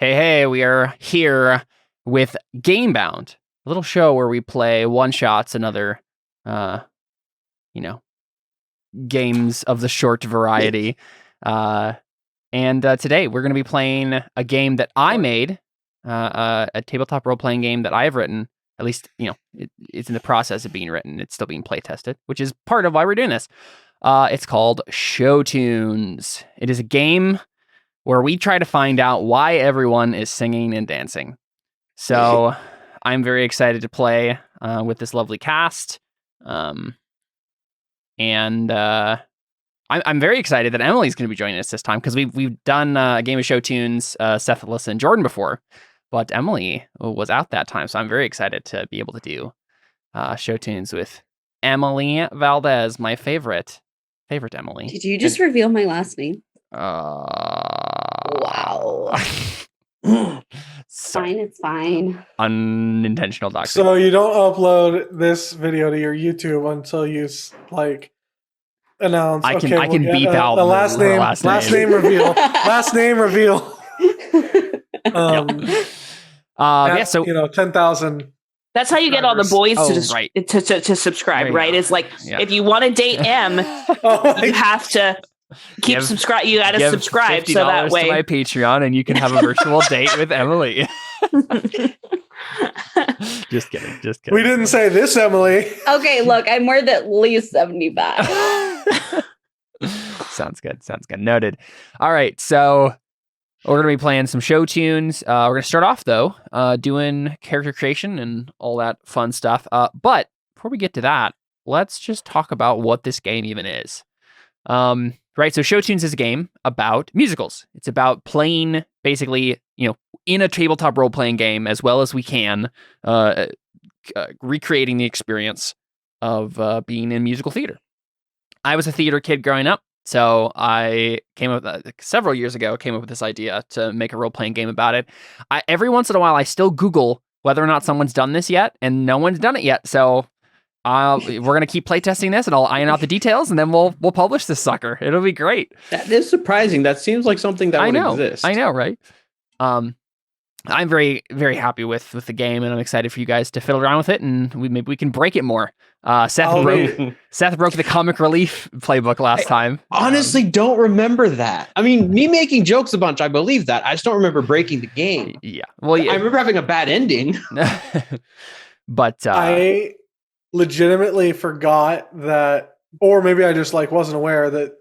Hey, we are here with Gamebound, a little show where we play one-shots and other, games of the short variety. And today we're going to be playing a game that I made, a tabletop role-playing game that I've written. At least, it's in the process of being written. It's still being play-tested, which is part of why we're doing this. It's called Show Tunes. It is a game where we try to find out why everyone is singing and dancing. So I'm very excited to play with this lovely cast. I'm very excited that Emily's going to be joining us this time because we've done a game of Show Tunes, Seth, Alyssa, and Jordan before, but Emily was out that time. So I'm very excited to be able to do Show Tunes with Emily Valdez, my favorite Emily. Did you just reveal my last name? Wow. It's fine. Unintentional doxing. So you don't upload this video to your YouTube until you announce. I can beep out the last name. Last name reveal. Last name reveal. So 10,000. That's how you get all the boys to subscribe, right? It's like if you want to date M, you have to keep subscribe. You got to subscribe so that way. To my Patreon, and you can have a virtual date with Emily. Just kidding. We didn't say this, Emily. Okay, look, I'm worth at least 70 back. Sounds good. Noted. All right, so we're going to be playing some show tunes. We're going to start off, though, doing character creation and all that fun stuff. But before we get to that, let's just talk about what this game even is. Right, so Show Tunes is a game about musicals. It's about playing, basically, in a tabletop role-playing game as well as we can, recreating the experience of being in musical theater. I was a theater kid growing up. So I came up several years ago, with this idea to make a role-playing game about it. Every once in a while, I still Google whether or not someone's done this yet, and no one's done it yet. So we're going to keep playtesting this, and I'll iron out the details, and then we'll publish this sucker. It'll be great. That is surprising. That seems like something that would exist. I know, right? I'm very, very happy with the game, and I'm excited for you guys to fiddle around with it, and maybe we can break it more. Seth broke the comic relief playbook last time. Honestly, don't remember that. I mean, me making jokes a bunch, I believe that. I just don't remember breaking the game. Yeah. Well, I remember having a bad ending. But I legitimately forgot that, or maybe I just wasn't aware that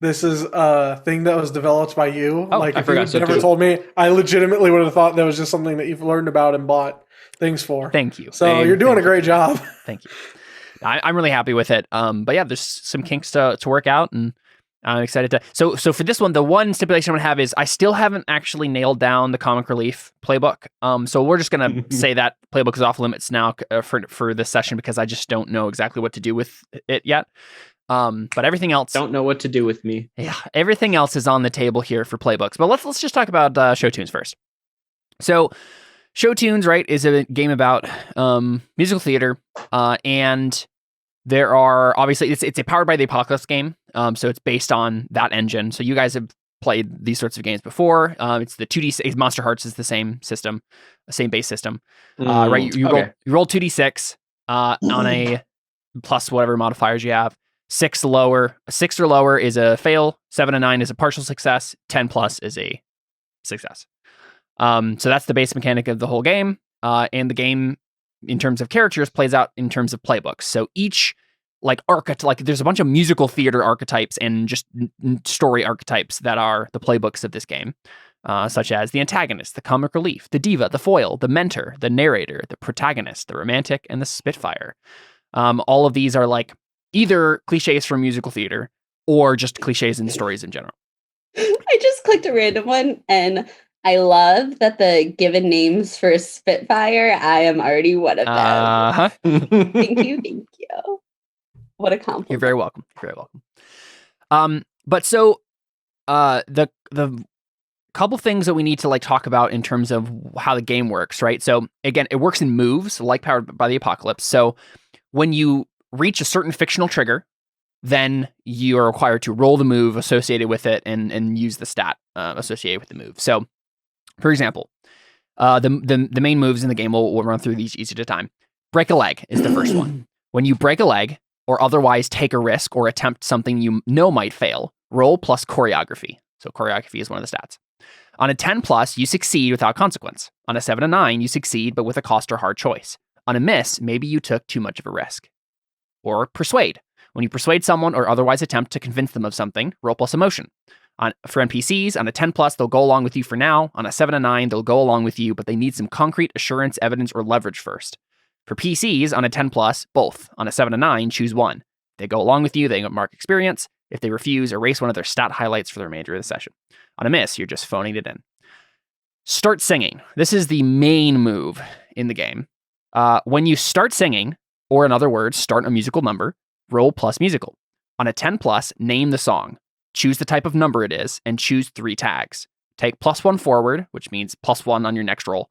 this is a thing that was developed by you. I forgot. If you never told me, I legitimately would have thought that was just something that you've learned about and bought things for. Thank you. So you're doing a great job. Thank you. I'm really happy with it. But yeah, there's some kinks to work out, and I'm excited to. So for this one, the one stipulation I'm gonna have is I still haven't actually nailed down the comic relief playbook. So we're just gonna say that playbook is off limits now for this session because I just don't know exactly what to do with it yet. But everything else, don't know what to do with me. Yeah, everything else is on the table here for playbooks. But let's just talk about Show Tunes first. So Show Tunes, right, is a game about musical theater, and there are obviously it's a Powered by the Apocalypse game. So it's based on that engine. So you guys have played these sorts of games before. It's the 2D. Monster Hearts is the same system, same base system. Right, you roll 2d6 on a plus whatever modifiers you have. 6 or lower is a fail. 7 and 9 is a partial success. 10 plus is a success. So that's the base mechanic of the whole game. And the game, in terms of characters, plays out in terms of playbooks. So each archetype, there's a bunch of musical theater archetypes and just story archetypes that are the playbooks of this game, such as the antagonist, the comic relief, the diva, the foil, the mentor, the narrator, the protagonist, the romantic, and the spitfire. All of these are either cliches from musical theater or just cliches in stories in general. I just clicked a random one, and I love that the given names for Spitfire, I am already one of them. Thank you. What a compliment. You're very welcome. But so the couple things that we need to talk about in terms of how the game works, right? So again, it works in moves, like Powered by the Apocalypse. So when you reach a certain fictional trigger, then you are required to roll the move associated with it and use the stat associated with the move. So For example, the main moves in the game, we'll run through these each at a time. Break a leg is the first one. When you break a leg or otherwise take a risk or attempt something you know might fail, roll plus choreography. So choreography is one of the stats. On a 10 plus, you succeed without consequence. On a 7 to 9, you succeed but with a cost or hard choice. On a miss, maybe you took too much of a risk. Or persuade. When you persuade someone or otherwise attempt to convince them of something, roll plus emotion. For NPCs, on a 10 plus, they'll go along with you for now. On a 7 to 9, they'll go along with you, but they need some concrete assurance, evidence, or leverage first. For PCs, on a 10 plus, both. On a 7 to 9, choose one. They go along with you, they mark experience. If they refuse, erase one of their stat highlights for the remainder of the session. On a miss, you're just phoning it in. Start singing. This is the main move in the game. When you start singing, or in other words, start a musical number, roll plus musical. On a 10 plus, name the song. Choose the type of number it is, and choose 3 tags. Take +1 forward, which means +1 on your next roll,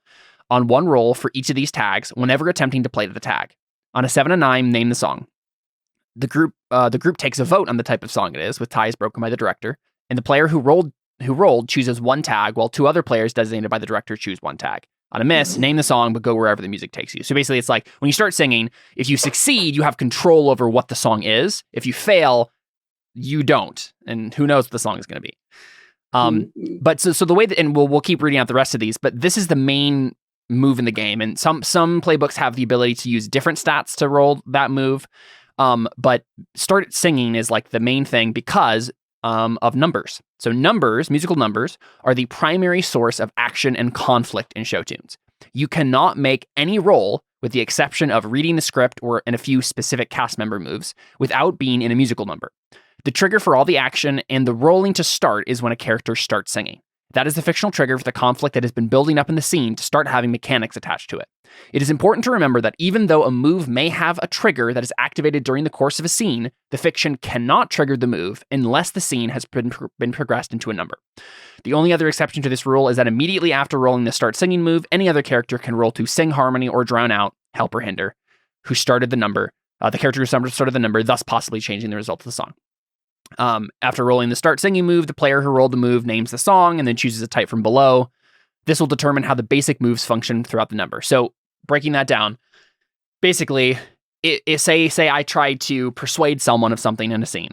on one roll for each of these tags whenever attempting to play the tag. On a 7 to 9, name the song. The group takes a vote on the type of song it is, with ties broken by the director, and the player who rolled chooses one tag, while 2 other players designated by the director choose one tag. On a miss, name the song, but go wherever the music takes you. So basically, it's like when you start singing, if you succeed, you have control over what the song is. If you fail, you don't, and who knows what the song is going to be. But so the way that, and we'll keep reading out the rest of these, but this is the main move in the game, and some playbooks have the ability to use different stats to roll that move. But start singing is like the main thing because of numbers. So numbers, musical numbers, are the primary source of action and conflict in show tunes. You cannot make any roll, with the exception of reading the script and a few specific cast member moves, without being in a musical number. The trigger for all the action and the rolling to start is when a character starts singing. That is the fictional trigger for the conflict that has been building up in the scene to start having mechanics attached to it. It is important to remember that even though a move may have a trigger that is activated during the course of a scene, the fiction cannot trigger the move unless the scene has been progressed into a number. The only other exception to this rule is that immediately after rolling the start singing move, any other character can roll to sing harmony or drown out, help or hinder, who started the number, the character who started the number, thus possibly changing the result of the song. After rolling the start singing move, the player who rolled the move names the song and then chooses a type from below. This will determine how the basic moves function throughout the number. So breaking that down, basically, say I tried to persuade someone of something in a scene,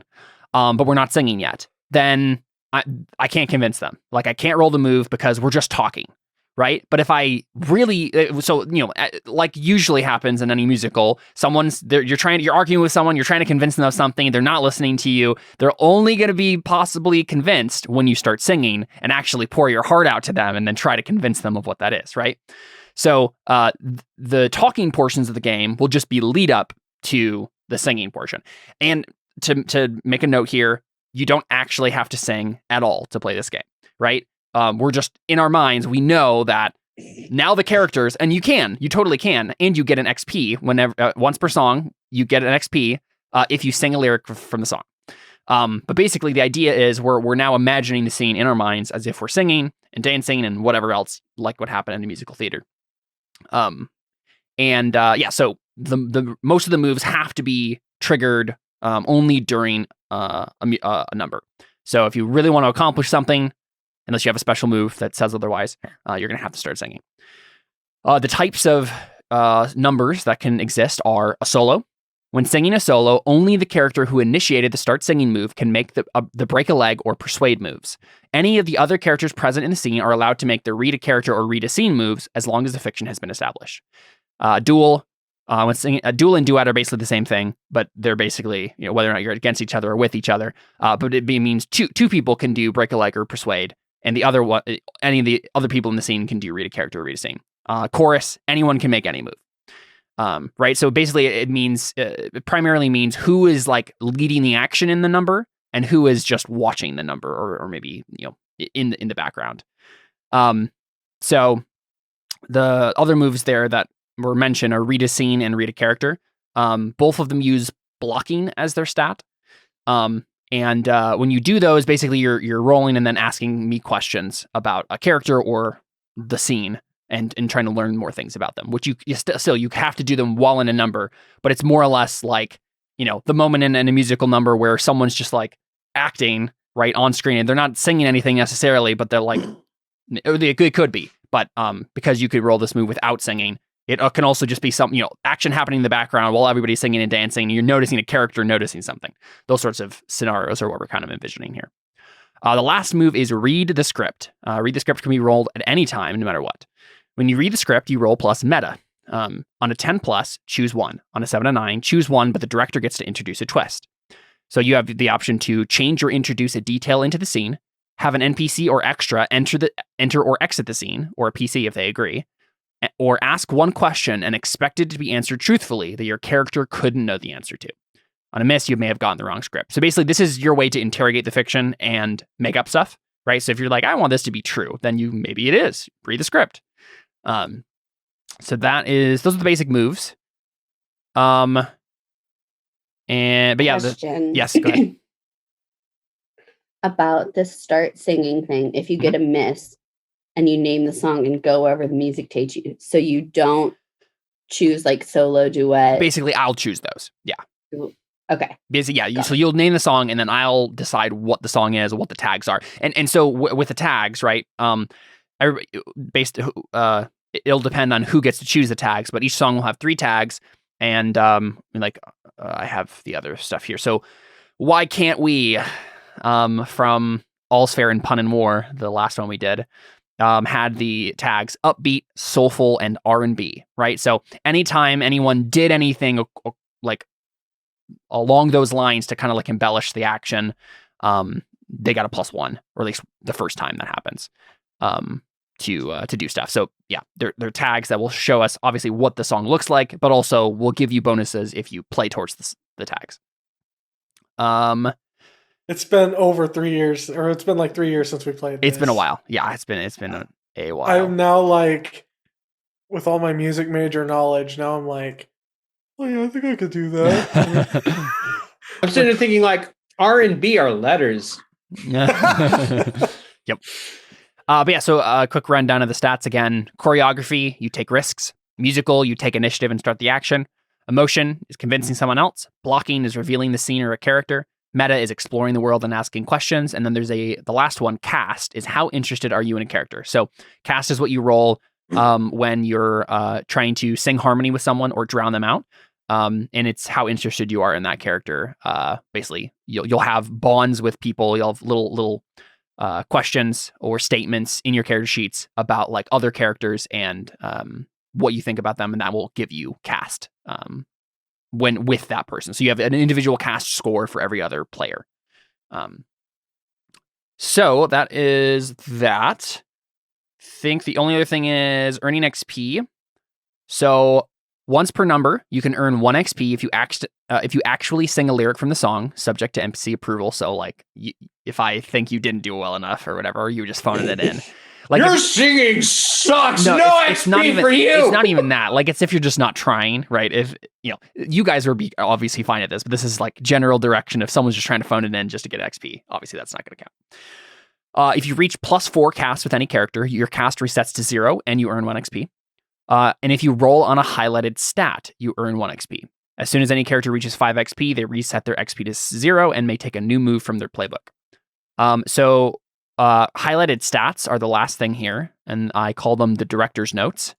but we're not singing yet. Then I can't convince them. Like I can't roll the move because we're just talking, right? But if I really, like usually happens in any musical, you're arguing with someone, you're trying to convince them of something, they're not listening to you. They're only going to be possibly convinced when you start singing and actually pour your heart out to them and then try to convince them of what that is, right? So the talking portions of the game will just be lead up to the singing portion. And to make a note here, you don't actually have to sing at all to play this game, right? We're just in our minds, we know that now the characters, and you totally can, and you get an XP whenever once per song, you get an XP if you sing a lyric from the song. But basically, the idea is we're now imagining the scene in our minds as if we're singing and dancing and whatever else like what happened in a musical theater. So the most of the moves have to be triggered only during a number. So if you really want to accomplish something, unless you have a special move that says otherwise, you're going to have to start singing. The types of numbers that can exist are a solo. When singing a solo, only the character who initiated the start singing move can make the break a leg or persuade moves. Any of the other characters present in the scene are allowed to make the read a character or read a scene moves as long as the fiction has been established. Duel. When singing, a duel and duet are basically the same thing, but they're basically, whether or not you're against each other or with each other. But it means two people can do break a leg or persuade, and the other one, any of the other people in the scene can do read a character or read a scene. Chorus, anyone can make any move. Right? So basically, it primarily means who is like leading the action in the number and who is just watching the number or maybe in the background. So the other moves there that were mentioned are read a scene and read a character. Both of them use blocking as their stat. And when you do those, basically you're rolling and then asking me questions about a character or the scene and trying to learn more things about them, which you have to do them while in a number, but it's more or less like, the moment in a musical number where someone's just like acting right on screen and they're not singing anything necessarily, but they're like It could be, but because you could roll this move without singing, it can also just be something, action happening in the background while everybody's singing and dancing. And you're noticing a character noticing something. Those sorts of scenarios are what we're kind of envisioning here. The last move is read the script. Read the script can be rolled at any time, no matter what. When you read the script, you roll plus meta. On a 10 plus, choose 1. On a 7 to 9, choose 1, but the director gets to introduce a twist. So you have the option to change or introduce a detail into the scene, have an NPC or extra enter or exit the scene, or a PC if they agree, or ask one question and expect it to be answered truthfully that your character couldn't know the answer to. On a miss, you may have gotten the wrong script. So basically, this is your way to interrogate the fiction and make up stuff, right? So if you're like, I want this to be true, then maybe it is. Read the script. So those are the basic moves. But yeah, yes, go ahead. About the start singing thing. If you get a miss and you name the song and go wherever the music takes you, so you don't choose like solo duet. Basically, I'll choose those. Yeah. Okay. Basically, yeah. So you'll name the song, and then I'll decide what the song is, or what the tags are, and so with the tags, right? It'll depend on who gets to choose the tags, but each song will have 3 tags, and I have the other stuff here. So why can't we, from All's Fair in Pun and War, the last one we did, had the tags upbeat, soulful, and R&B, right? So anytime anyone did anything like along those lines to kind of like embellish the action, they got a +1, or at least the first time that happens. To do stuff. So yeah, they're tags that will show us obviously what the song looks like, but also will give you bonuses if you play towards the tags. It's been over 3 years, or it's been like 3 years since we played this. It's been a while. Yeah, it's been a while. I'm now like, with all my music major knowledge, now I'm like, oh yeah, I think I could do that. I'm sitting there thinking like R&B are letters. Yep. But yeah, so a quick rundown of the stats again. Choreography, you take risks. Musical, you take initiative and start the action. Emotion is convincing someone else. Blocking is revealing the scene or a character. Meta is exploring the world and asking questions. And then there's the last one, cast, is how interested are you in a character? So cast is what you roll when you're trying to sing harmony with someone or drown them out. And it's how interested you are in that character. Basically, you'll have bonds with people. You'll have little questions or statements in your character sheets about like other characters and what you think about them, and that will give you cast when with that person. So you have an individual cast score for every other player. So that is that. I think the only other thing is earning XP. So once per number, you can earn 1 XP if you actually sing a lyric from the song, subject to NPC approval. So, like, if I think you didn't do well enough or whatever, or you were just phoning it in. Like, your singing sucks. No, it's not even, for you. It's not even that. Like, it's if you're just not trying, right? If you guys are obviously fine at this, but this is like general direction. If someone's just trying to phone it in just to get XP, obviously that's not going to count. If you reach +4 cast with any character, your cast resets to 0 and you earn 1 XP. And if you roll on a highlighted stat, you earn 1 XP. As soon as any character reaches 5 XP, they reset their XP to 0 and may take a new move from their playbook. So highlighted stats are the last thing here, and I call them the director's notes.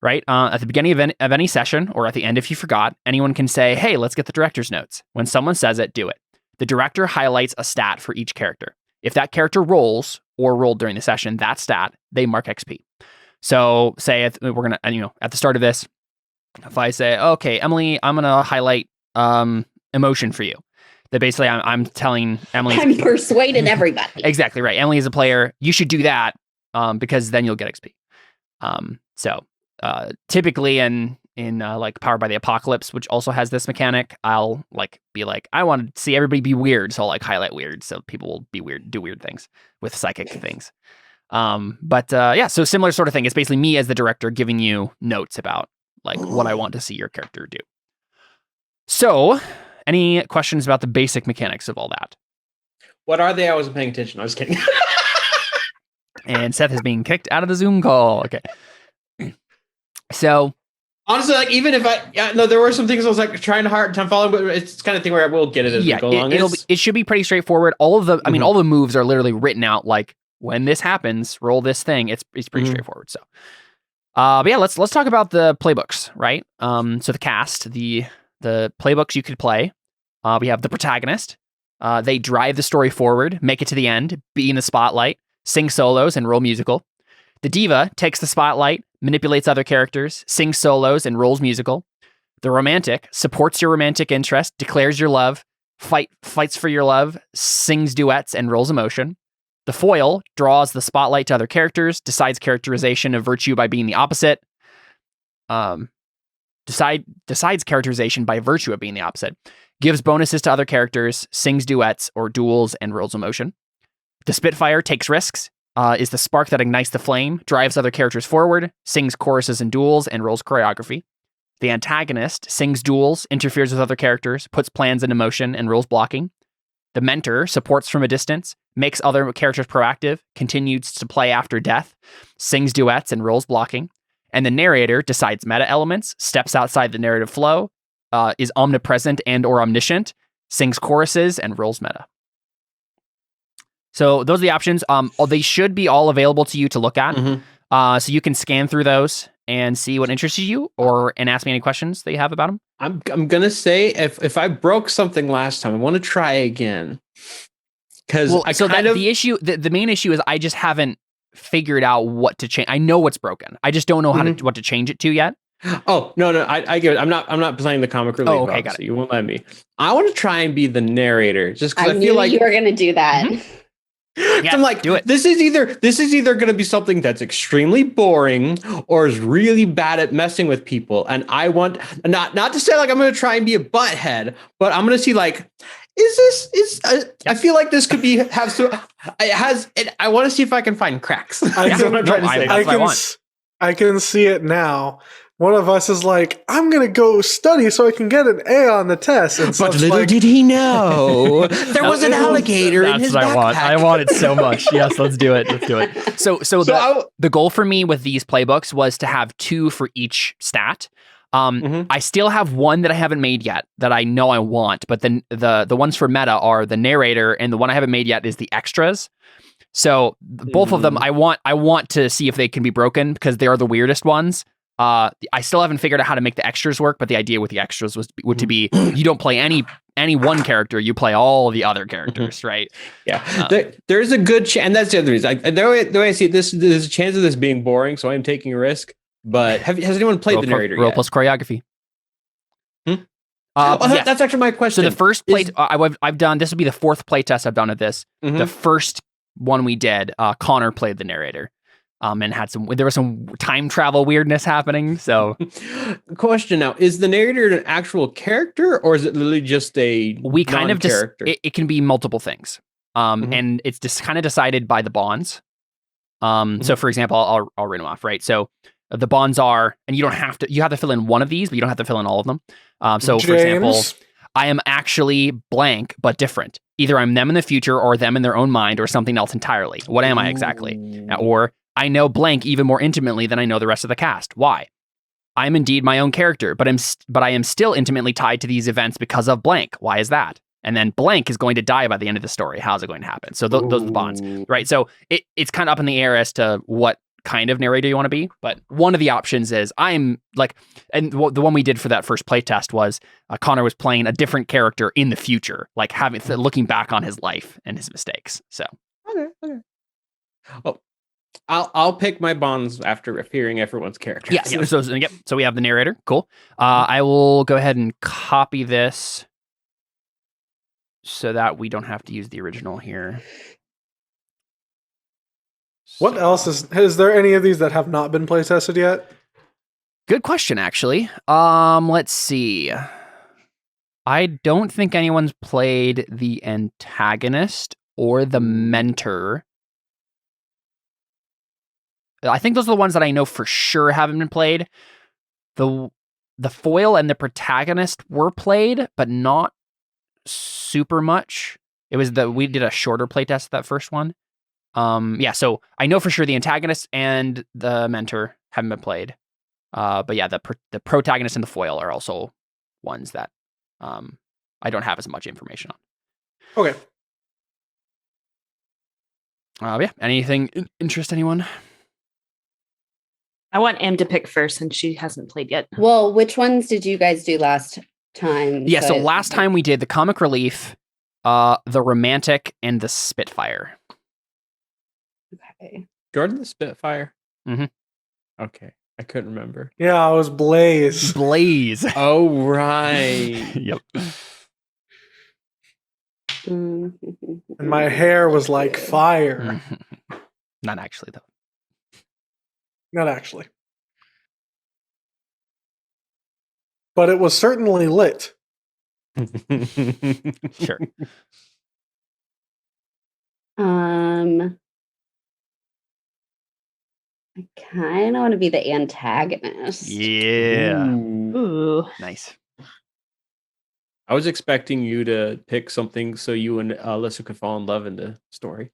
Right? At the beginning of any session, or at the end if you forgot, anyone can say, hey, let's get the director's notes. When someone says it, do it. The director highlights a stat for each character. If that character rolls or rolled during the session, that stat, they mark XP. So say we're going to, at the start of this, if I say, okay, Emily, I'm going to highlight emotion for you. That basically I'm telling Emily. I'm persuading everybody. Exactly right. Emily is a player. You should do that because then you'll get XP. So typically in like Powered by the Apocalypse, which also has this mechanic, I'll be like, I want to see everybody be weird. So I'll highlight weird. So people will be weird, do weird things with psychic things. So similar sort of thing. It's basically me as the director giving you notes about what I want to see your character do. So any questions about the basic mechanics of all that? What are they? I wasn't paying attention. I was kidding. And Seth is being kicked out of the Zoom call. Okay. So honestly, even if there were some things I was trying hard to follow, but it's kind of thing where I will get it as we go along. It should be pretty straightforward. All of the, all the moves are literally written out when this happens, roll this thing. It's pretty straightforward. So, but yeah, let's talk about the playbooks, right? So the cast, the playbooks you could play. We have the protagonist. They drive the story forward, make it to the end, be in the spotlight, sing solos, and roll musical. The diva takes the spotlight, manipulates other characters, sings solos, and rolls musical. The romantic supports your romantic interest, declares your love, fights for your love, sings duets, and rolls emotion. The foil draws the spotlight to other characters, decides characterization of virtue by being the opposite. Decides characterization by virtue of being the opposite. Gives bonuses to other characters, sings duets or duels, and rolls emotion. The Spitfire takes risks, is the spark that ignites the flame, drives other characters forward, sings choruses and duels, and rolls choreography. The antagonist sings duels, interferes with other characters, puts plans into motion, and rolls blocking. The mentor supports from a distance, makes other characters proactive, continues to play after death, sings duets, and rolls blocking. And the narrator decides meta elements, steps outside the narrative flow, is omnipresent and or omniscient, sings choruses, and rolls meta. So those are the options. They should be all available to you to look at. So you can scan through those and see what interests you, and ask me any questions that you have about them. I'm gonna say if I broke something last time, I want to try again. Because the main issue is I just haven't figured out what to change. I know what's broken. I just don't know what to change it to yet. Oh no, I get it. I'm not playing the comic relief. Oh, okay, got it. So you won't let me. I want to try and be the narrator, just because I knew feel like you were gonna do that. Yeah, I'm like, do it. This is either going to be something that's extremely boring or is really bad at messing with people. And I want not to say like I'm going to try and be a butthead, but I'm going to see like, I feel like this could have some. I want to see if I can find cracks. I can see it now. One of us is like, I'm going to go study so I can get an A on the test. And but little did he know, there was an alligator in his backpack. I want it so much. Yes, let's do it. So the goal for me with these playbooks was to have 2 for each stat. I still have one that I haven't made yet that I know I want, but then the ones for meta are the narrator, and the one I haven't made yet is the extras. So both of them, I want to see if they can be broken because they are the weirdest ones. I still haven't figured out how to make the extras work, but the idea with the extras would to be you don't play any one character, you play all the other characters, right? Yeah, there's a good chance, and that's the other reason. The way I see it, there's a chance of this being boring, so I'm taking a risk. But has anyone played the narrator roll yet? Plus choreography. Yes. That's actually my question. So the first play I've done, this will be the 4th play test I've done of this. The first one we did, Connor played the narrator. And there was some time travel weirdness happening. So, question now: is the narrator an actual character, or is it literally just a non-character? It can be multiple things. And it's just kind of decided by the bonds. So, for example, I'll read them off. Right. So the bonds are, and you have to fill in one of these, but you don't have to fill in all of them. So, James. For example, I am actually blank but different. Either I'm them in the future, or them in their own mind, or something else entirely. What am I exactly? Or I know blank even more intimately than I know the rest of the cast. Why? I'm indeed my own character, but I am still intimately tied to these events because of blank. Why is that? And then blank is going to die by the end of the story. How's it going to happen? So those are the bonds, right? So it's kind of up in the air as to what kind of narrator you want to be. But one of the options is I'm like, and the one we did for that first playtest was Connor was playing a different character in the future, like looking back on his life and his mistakes. So okay. Oh. I'll pick my bonds after hearing everyone's characters. Yeah. So we have the narrator. Cool. I will go ahead and copy this so that we don't have to use the original here. What else is there any of these that have not been play tested yet? Good question, actually. Let's see. I don't think anyone's played the antagonist or the mentor. I think those are the ones that I know for sure haven't been played. The foil and the protagonist were played, but not super much. We did a shorter playtest of that first one. So I know for sure the antagonist and the mentor haven't been played. But yeah, the protagonist and the foil are also ones that I don't have as much information on. Okay. Yeah. Anything interest anyone? I want Em to pick first since she hasn't played yet. Well, which ones did you guys do last time? Yeah, so last time we did the comic relief, the romantic, and the Spitfire. Okay. Jordan the Spitfire? Mm-hmm. Okay. I couldn't remember. Yeah, I was Blaze. Blaze. Oh, right. Yep. And my hair was like fire. Not actually, though. Not actually. But it was certainly lit. Sure. I kind of want to be the antagonist. Yeah. Ooh. Nice. I was expecting you to pick something so you and Alyssa could fall in love in the story.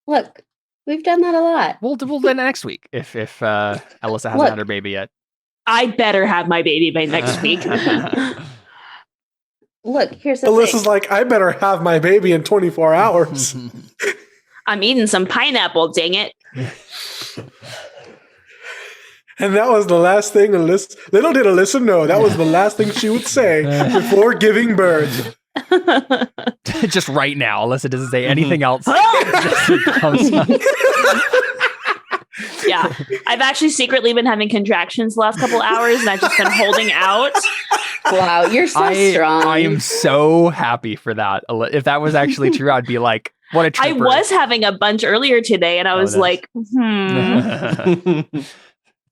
Look, we've done that a lot. We'll do that next week if Alyssa hasn't had her baby yet. I better have my baby by next week. Look, here's the Alyssa's like, I better have my baby in 24 hours. I'm eating some pineapple, dang it. And that was the last thing Alyssa... Little did Alyssa know, that was the last thing she would say before giving birth. Just right now, Alyssa doesn't say anything else. Yeah, I've actually secretly been having contractions the last couple hours, and I've just been holding out. Wow, you're so strong. I am so happy for that. If that was actually true, I'd be like, what a trooper. I was having a bunch earlier today, and I was like, That's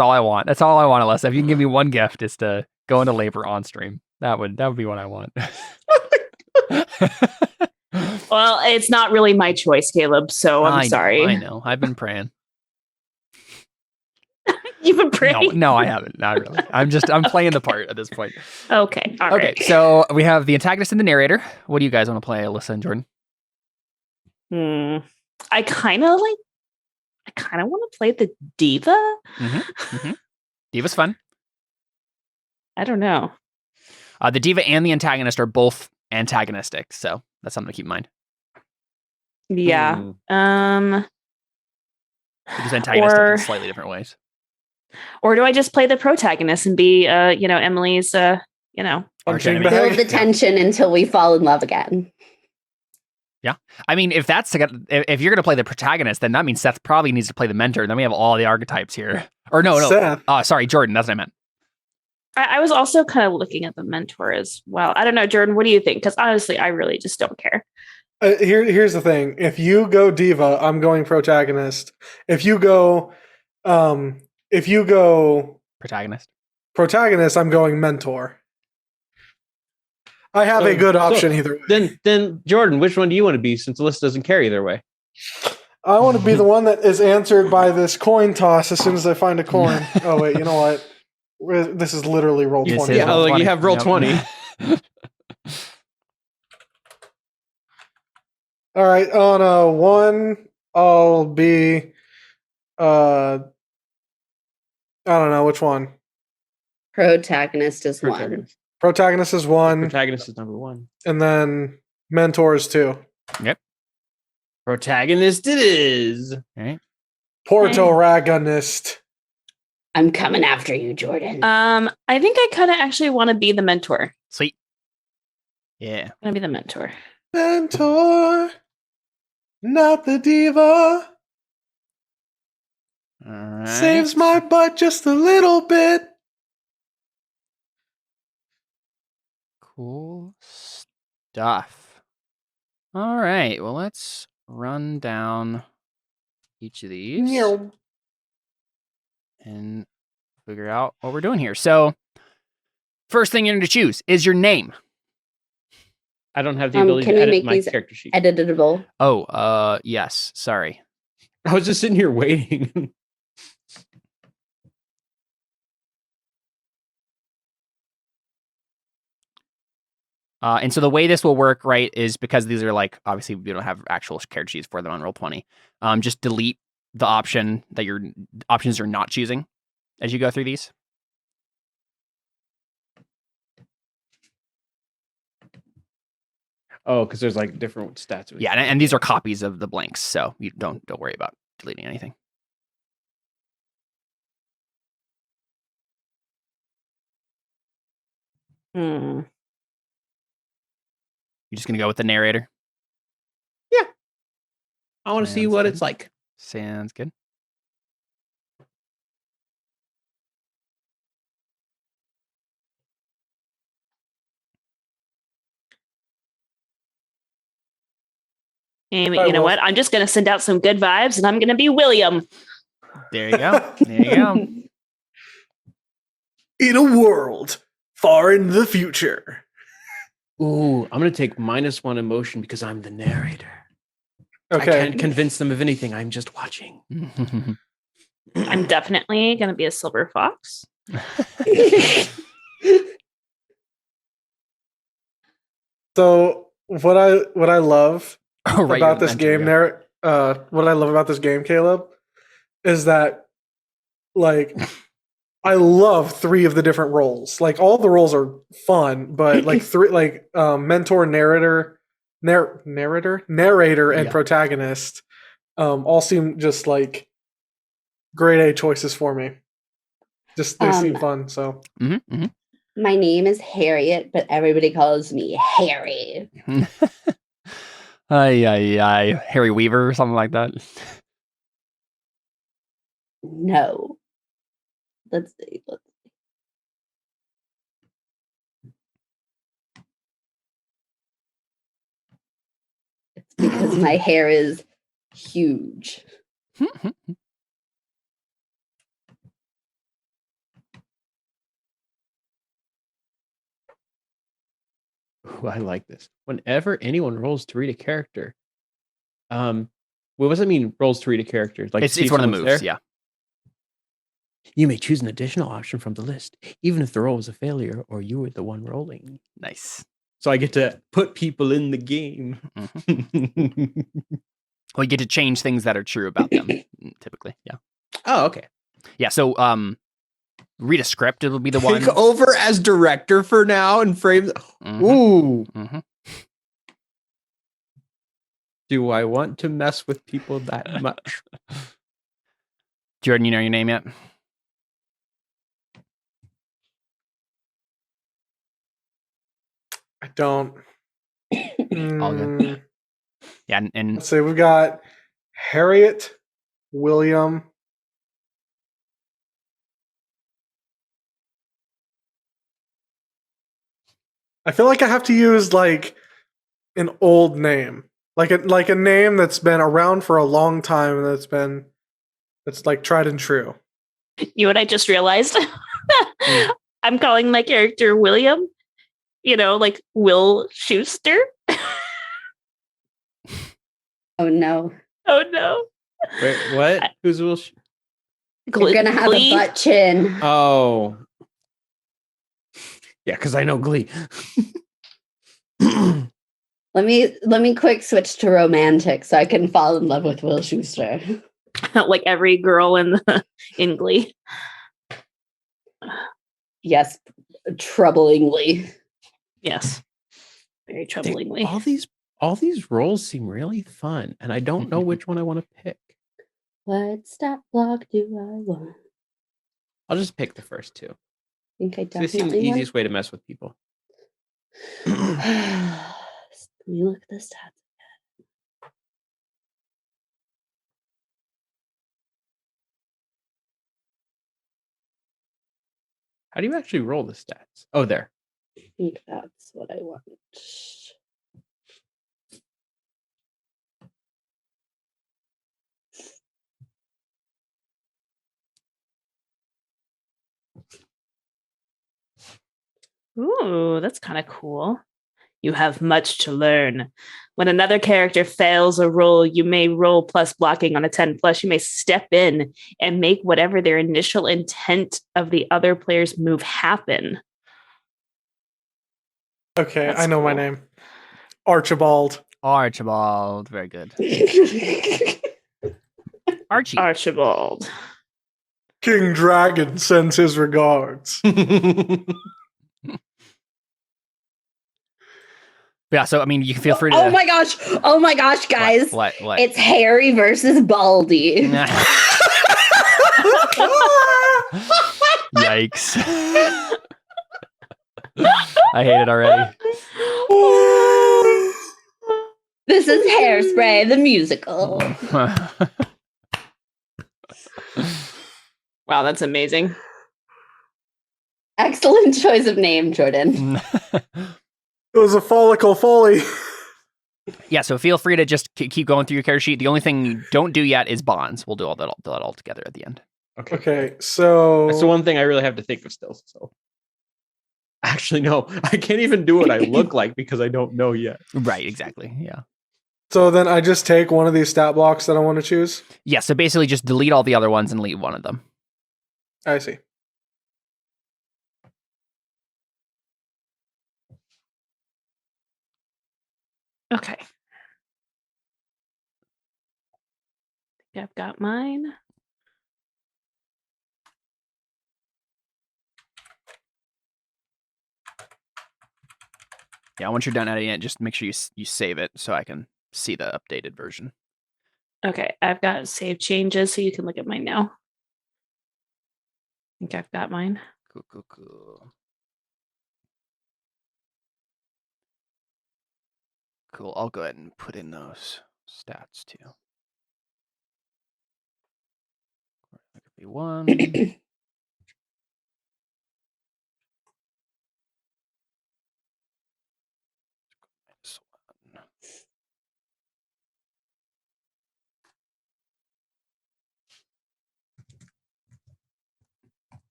all I want. That's all I want, Alyssa. If you can give me one gift, is to go into labor on stream. That would be what I want. Well, it's not really my choice, Caleb, so I'm sorry. I know. I've been praying. You've been praying? No, I haven't. Not really. I'm playing the part at this point. Okay. All right. Okay, so we have the antagonist and the narrator. What do you guys want to play, Alyssa and Jordan? I kind of want to play the diva. Diva's fun. I don't know. The diva and the antagonist are both antagonistic, so that's something to keep in mind. Yeah. Because antagonists in slightly different ways. Or do I just play the protagonist and be, Emily's, build the tension until we fall in love again. Yeah. I mean, if you're going to play the protagonist, then that means Seth probably needs to play the mentor. Then we have all the archetypes here. Or no. Seth. Sorry, Jordan. That's what I meant. I was also kind of looking at the mentor as well. I don't know, Jordan, what do you think? Because honestly, I really just don't care. Here's the thing. If you go diva, I'm going protagonist. If you go protagonist, I'm going mentor. I have a good option either way. Then Jordan, which one do you want to be since the list doesn't care either way? I want to be the one that is answered by this coin toss as soon as I find a coin. Oh, wait, you know what? This is literally roll 20. Yeah, like you have roll 20. All right, on a 1, I'll be... I don't know, which one? Protagonist is 1. Protagonist is 1. Protagonist is number 1. And then mentor is 2. Yep. Protagonist it is. All right. Protagonist. I'm coming after you, Jordan. I think I kind of actually want to be the mentor. Sweet. Yeah. I'm going to be the mentor. Mentor. Not the diva. All right. Saves my butt just a little bit. Cool stuff. All right. Well, let's run down each of these and figure out what we're doing here. So, first thing you're going to choose is your name. I don't have the ability to edit my character sheet. Editable? Oh, yes. Sorry. I was just sitting here waiting. And so the way this will work, right, is because these are like, obviously we don't have actual character sheets for them on Roll20. Just delete the option that your options are not choosing as you go through these. Oh, because there's like different stats. Yeah, and these are copies of the blanks, so you don't worry about deleting anything. You just gonna go with the narrator? Yeah. I want to see what it's like. Sounds good. And you know what? I'm just going to send out some good vibes, and I'm going to be William. There you go. There you go. In a world far in the future. Ooh, I'm going to take -1 emotion because I'm the narrator. Okay. I can't convince them of anything. I'm just watching. I'm definitely going to be a silver fox. So what I love about this game, yeah. what I love about this game, Caleb, is that like I love 3 of the different roles. Like all the roles are fun, but like 3, like mentor, narrator, and protagonist, all seem just like grade A choices for me. Just they seem fun. So. My name is Harriet, but everybody calls me Harry. Harry Weaver or something like that. No. Let's see. It's because my hair is huge. Ooh, I like this. Whenever anyone rolls to read a character, what does it mean? Rolls to read a character? Like it's one of the moves. There? Yeah. You may choose an additional option from the list, even if the roll was a failure or you were the one rolling. Nice. So I get to put people in the game. Well, you get to change things that are true about them, typically. Yeah. Oh, okay. Yeah. So, read a script. It'll be the one. Take over as director for now and frame. Ooh. Do I want to mess with people that much? Jordan, you know your name yet? I don't. All good. Yeah, and let's see. We've got Harriet, William. I feel like I have to use like an old name, like a name that's been around for a long time, and that's like tried and true. You know what I just realized? I'm calling my character William. You know, like Will Schuster. Oh no! Oh no! Wait, what? Who's Will? You're gonna have a butt chin. Oh, yeah, because I know Glee. Let me quick switch to romantic so I can fall in love with Will Schuster. Like every girl in Glee. Yes, troublingly. Yes, very troublingly. All these roles seem really fun, and I don't know which one I want to pick. What stat block do I want? I'll just pick the first 2. I think I definitely. This seems the easiest way to mess with people. Let me look at the stats again. How do you actually roll the stats? Oh, there. I think that's what I want. Ooh, that's kind of cool. You have much to learn. When another character fails a roll, you may roll plus blocking on a 10 plus. You may step in and make whatever their initial intent of the other player's move happen. Okay, that's I know cool. My name. Archibald. Archibald. Very good. Archie. Archibald. King Dragon sends his regards. Yeah, so I mean, you can feel free to. Oh my gosh, guys! What? It's Harry versus Baldy. Yikes! I hate it already. This is Hairspray, the musical. Wow, that's amazing. Excellent choice of name, Jordan. It was a follicle folly. Yeah, so feel free to just keep going through your character sheet. The only thing you don't do yet is bonds. We'll do all that all together at the end. Okay, so That's the one thing I really have to think of still. So actually, no, I can't even do what I look like because I don't know yet. Right, exactly. Yeah. So then I just take one of these stat blocks that I want to choose. Yeah, so basically just delete all the other ones and leave one of them. I see. Okay. I think I've got mine. Yeah, once you're done editing it, just make sure you save it so I can see the updated version. Okay, I've got save changes so you can look at mine now. I think I've got mine. Cool. Cool, I'll go ahead and put in those stats too. That could be one.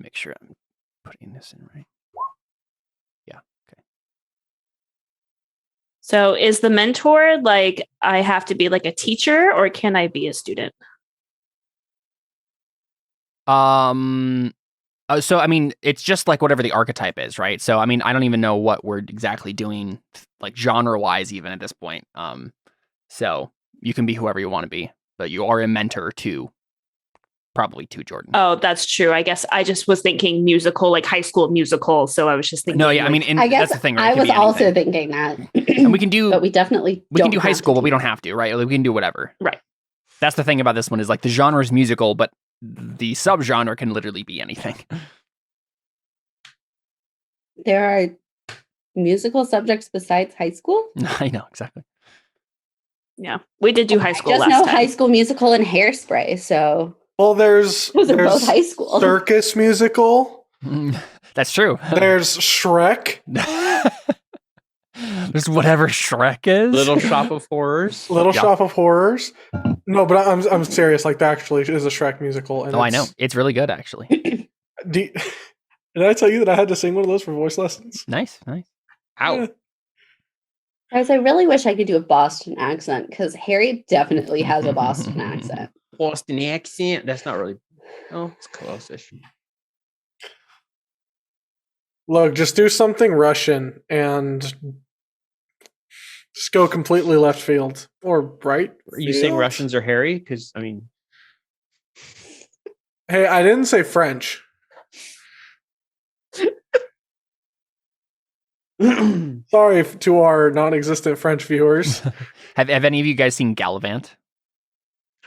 Make sure I'm putting this in right. Yeah, okay. So is the mentor like I have to be like a teacher or can I be a student? So I mean, it's just like whatever the archetype is, right? So I mean, I don't even know what we're exactly doing, like genre-wise, even at this point. So you can be whoever you want to be, but you are a mentor to probably to Jordan. Oh, that's true. I guess I just was thinking musical, like High School Musical. So I was just thinking. No, yeah, like, I mean, I guess that's the thing, right? I was also thinking that. And we can do, but we definitely we can do don't high have school, to but we do don't have to, right? Like, we can do whatever. Right. That's the thing about this one is like the genre is musical, but the subgenre can literally be anything. There are musical subjects besides high school? I know, exactly. Yeah, we did do High School I just last know time. High School Musical and Hairspray, so Well, there's those are both high school. Circus Musical. That's true. There's Shrek. There's whatever Shrek is. Little Shop of Horrors. Little Yeah. Shop of Horrors. No, but I'm serious. Like, that actually is a Shrek musical. And Oh, I know. It's really good, actually. Did I tell you that I had to sing one of those for voice lessons? Nice. Ow. Guys, I really wish I could do a Boston accent because Harry definitely has a Boston accent. Boston accent. That's not really. Oh, it's close-ish. Look, just do something Russian and just go completely left field or right. Are you saying field? Russians are hairy? Because I mean, Hey, I didn't say French. Sorry to our non-existent French viewers. Have any of you guys seen Gallivant?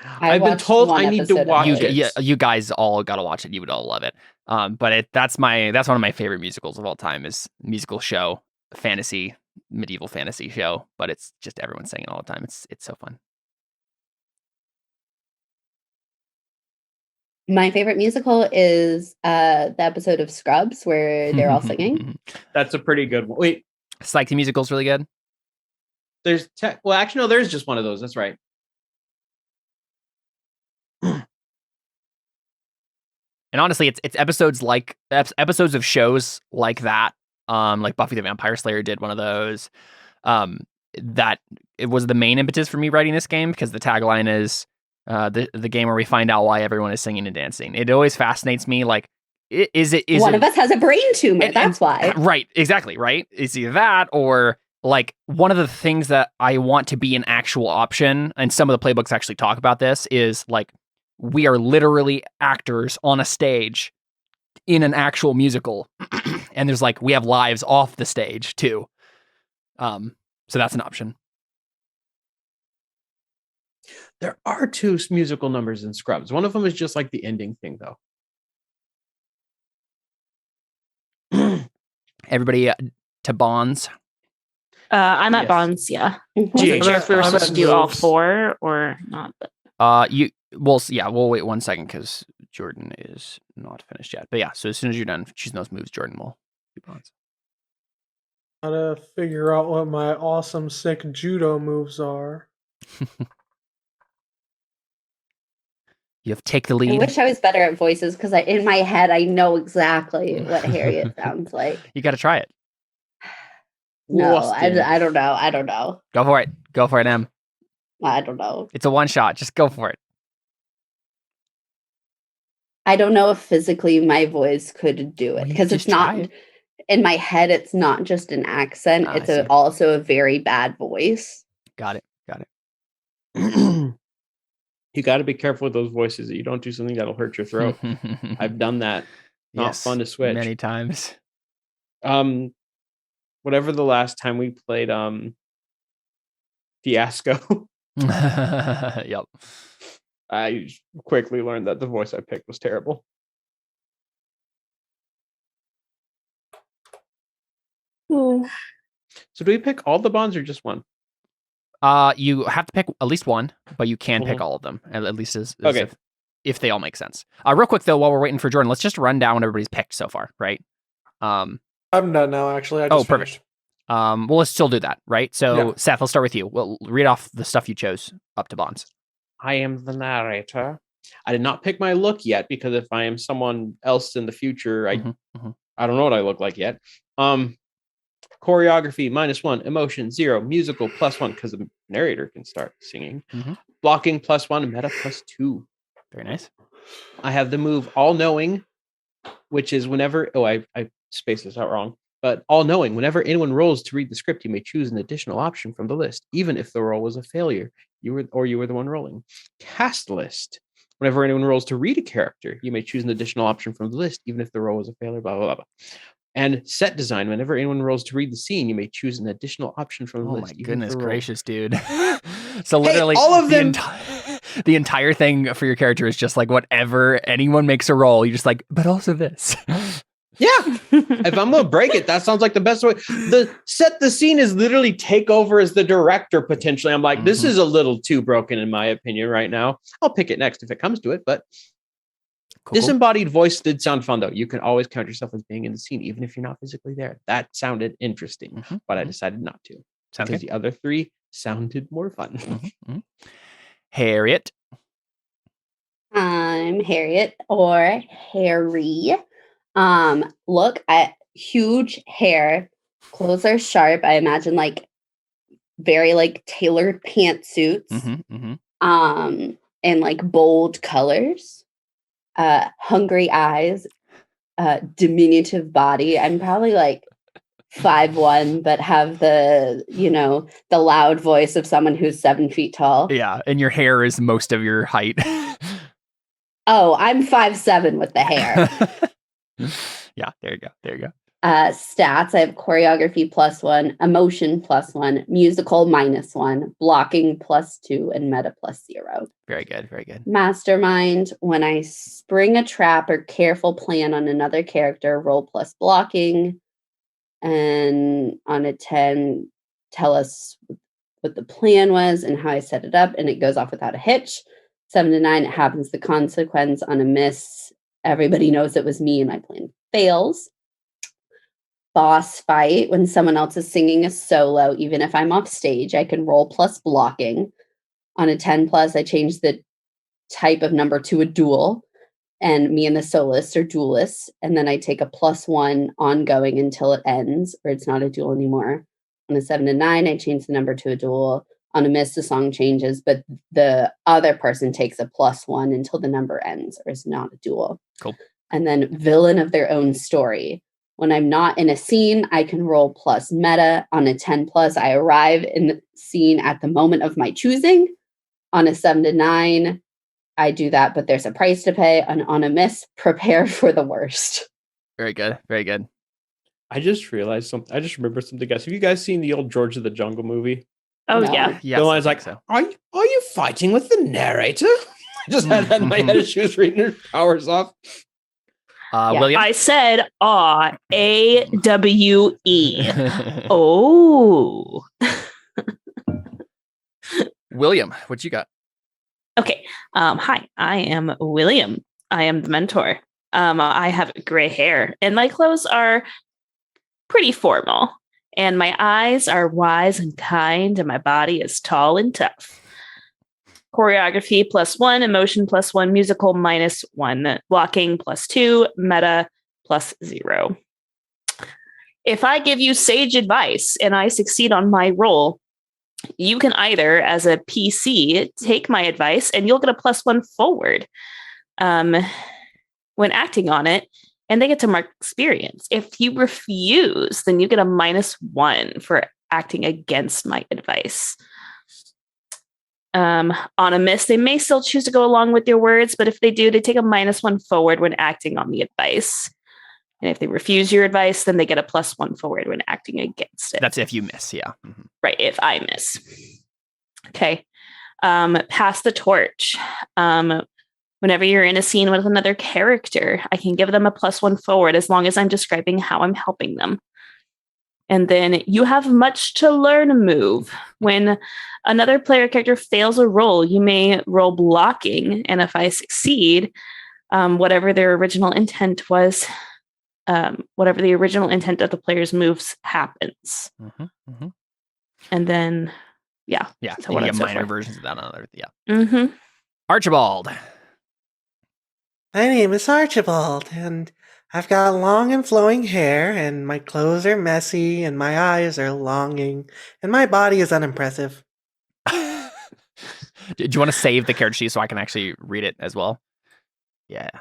I've been watched told one I need to episode of watch You, it. it. you guys all gotta watch it. You would all love it. But that's one of my favorite musicals of all time. Is musical show, fantasy, medieval fantasy show. But it's just everyone singing all the time. It's so fun. My favorite musical is the episode of Scrubs where they're all singing. That's a pretty good one. Wait, Psych the musical's really good. there's well, actually, no, there's just one of those. That's right. And honestly, it's episodes like episodes of shows like that. Like Buffy the Vampire Slayer did one of those. That it was the main impetus for me writing this game because the tagline is the game where we find out why everyone is singing and dancing. It always fascinates me. Like, is One of us has a brain tumor. That's why. Right, exactly, right? It's either that or like one of the things that I want to be an actual option, and some of the playbooks actually talk about this, is like we are literally actors on a stage in an actual musical. And there's like, we have lives off the stage too. So that's an option. There are 2 musical numbers in Scrubs. One of them is just like the ending thing, though. Everybody to Bonds. I'm at Yes. Bonds, yeah. Mhm. Wasn't sure if we were I'm supposed at to do all moves. 4 or not. But We'll wait 1 second because Jordan is not finished yet. But yeah, so as soon as you're done choosing those moves, Jordan will do Bonds. Gotta figure out what my awesome, sick judo moves are. You have take the I lead. wish I was better at voices because in my head I know exactly what Harriet sounds like. You got to try it. No, Austin. I don't know. I don't know. Go for it. Go for it, Em. I don't know. It's a one shot. Just go for it. I don't know if physically my voice could do it Well, you because just it's not try it. in my head. It's not just an accent. I It's see. also a very bad voice. Got it. Got it. You got to be careful with those voices that you don't do something that'll hurt your throat. I've done that. Not Yes, fun to switch. many times. Whatever the last time we played Fiasco, Yep. I quickly learned that the voice I picked was terrible. So do we pick all the bonds or just one? You have to pick at least one, but you can pick Mhm. all of them, at least as Okay. if they all make sense. Real quick though, while we're waiting for Jordan, let's just run down what everybody's picked so far, right? I'm done now, actually. I just perfect. finished. Well, let's still do that, right? So, Yeah. Seth, let's start with you. We'll read off the stuff you chose up to bonds. I am the narrator. I did not pick my look yet because if I am someone else in the future, I Mhm, mhm. I don't know what I look like yet. Choreography -1, emotion 0, musical +1 because the narrator can start singing. Mhm. Blocking +1, meta +2. Very nice. I have the move all knowing, which is whenever I spaced this out wrong. But all knowing, whenever anyone rolls to read the script, you may choose an additional option from the list, even if the roll was a failure. You were the one rolling. Cast list. Whenever anyone rolls to read a character, you may choose an additional option from the list, even if the roll was a failure. Blah blah blah. Blah. And set design. Whenever anyone rolls to read the scene, you may choose an additional option from the Oh list. my even if goodness the roll- gracious, dude. So literally all of them- the entire thing for your character is just like whatever anyone makes a roll, you're just like, but also this. Yeah. If I'm gonna break it, that sounds like the best way. The set the scene is literally take over as the director potentially. I'm like, this Mhm. is a little too broken in my opinion right now. I'll pick it next if it comes to it, but Cool, cool. disembodied voice did sound fun though. You can always count yourself as being in the scene, even if you're not physically there. That sounded interesting, Mhm, but I mhm. decided not to Sounds because good. the other 3 sounded more fun. Mhm, mhm. Harriet. I'm Harriet or Harry. Look at huge hair. Clothes are sharp. I imagine like very like tailored pantsuits. Mhm, mhm. And like bold colors. Hungry eyes. Diminutive body. I'm probably like 5'1", but have the the loud voice of someone who's 7 feet tall. Yeah, and your hair is most of your height. Oh, I'm 5'7" with the hair. Yeah, there you go. There you go. Stats, I have choreography +1, emotion +1, musical -1, blocking +2, and meta +0. Very good. Very good. Mastermind, when I spring a trap or careful plan on another character, roll plus blocking. And on a 10, tell us what the plan was and how I set it up, and it goes off without a hitch. 7 to 9, it happens the consequence. On a miss, everybody knows it was me and my plan fails. Boss fight, when someone else is singing a solo, even if I'm off stage, I can roll plus blocking. On a 10 plus, I change the type of number to a duel, and me and the soloist are duelists, and then I take a +1 ongoing until it ends, or it's not a duel anymore. On a 7 to 9, I change the number to a duel. On a miss, the song changes, but the other person takes a +1 until the number ends, or is not a duel. Cool. And then villain of their own story. When I'm not in a scene, I can roll plus meta. On a 10 plus, I arrive in the scene at the moment of my choosing. On a 7 to 9, I do that, but there's a price to pay. And on a miss, prepare for the worst. Very good. Very good. I just realized something. I just remembered something, guys. Have you guys seen the old George of the Jungle movie? Oh No. yeah. Yes, The I one's think like, so. are you fighting with the narrator? I just had that in my head as she was reading her powers off. Yeah, William? I said AWE. Oh. William, what you got? Okay. Hi, I am William. I am the mentor. I have gray hair, and my clothes are pretty formal. And my eyes are wise and kind, and my body is tall and tough. Choreography +1, emotion +1, musical -1, blocking +2, meta +0. If I give you sage advice and I succeed on my roll, you can either, as a PC, take my advice and you'll get a +1 forward when acting on it, and they get to mark experience. If you refuse, then you get a -1 for acting against my advice. On a miss, they may still choose to go along with your words, but if they do, they take a -1 forward when acting on the advice. And if they refuse your advice, then they get a +1 forward when acting against it. That's if you miss, yeah. Mm-hmm. Right, if I miss. Okay. Pass the torch. Whenever you're in a scene with another character, I can give them a +1 forward as long as I'm describing how I'm helping them. And then you have much to learn move. When another player character fails a roll, you may roll blocking. And if I succeed, whatever their original intent was, whatever the original intent of the player's moves happens. Mm-hmm, mm-hmm. And then, yeah. Yeah, so you on get and so minor forth. versions of that on other, yeah. Mm-hmm. Archibald. My name is Archibald, and I've got long and flowing hair, and my clothes are messy, and my eyes are longing, and my body is unimpressive. Do you want to save the character sheet so I can actually read it as well? Yeah.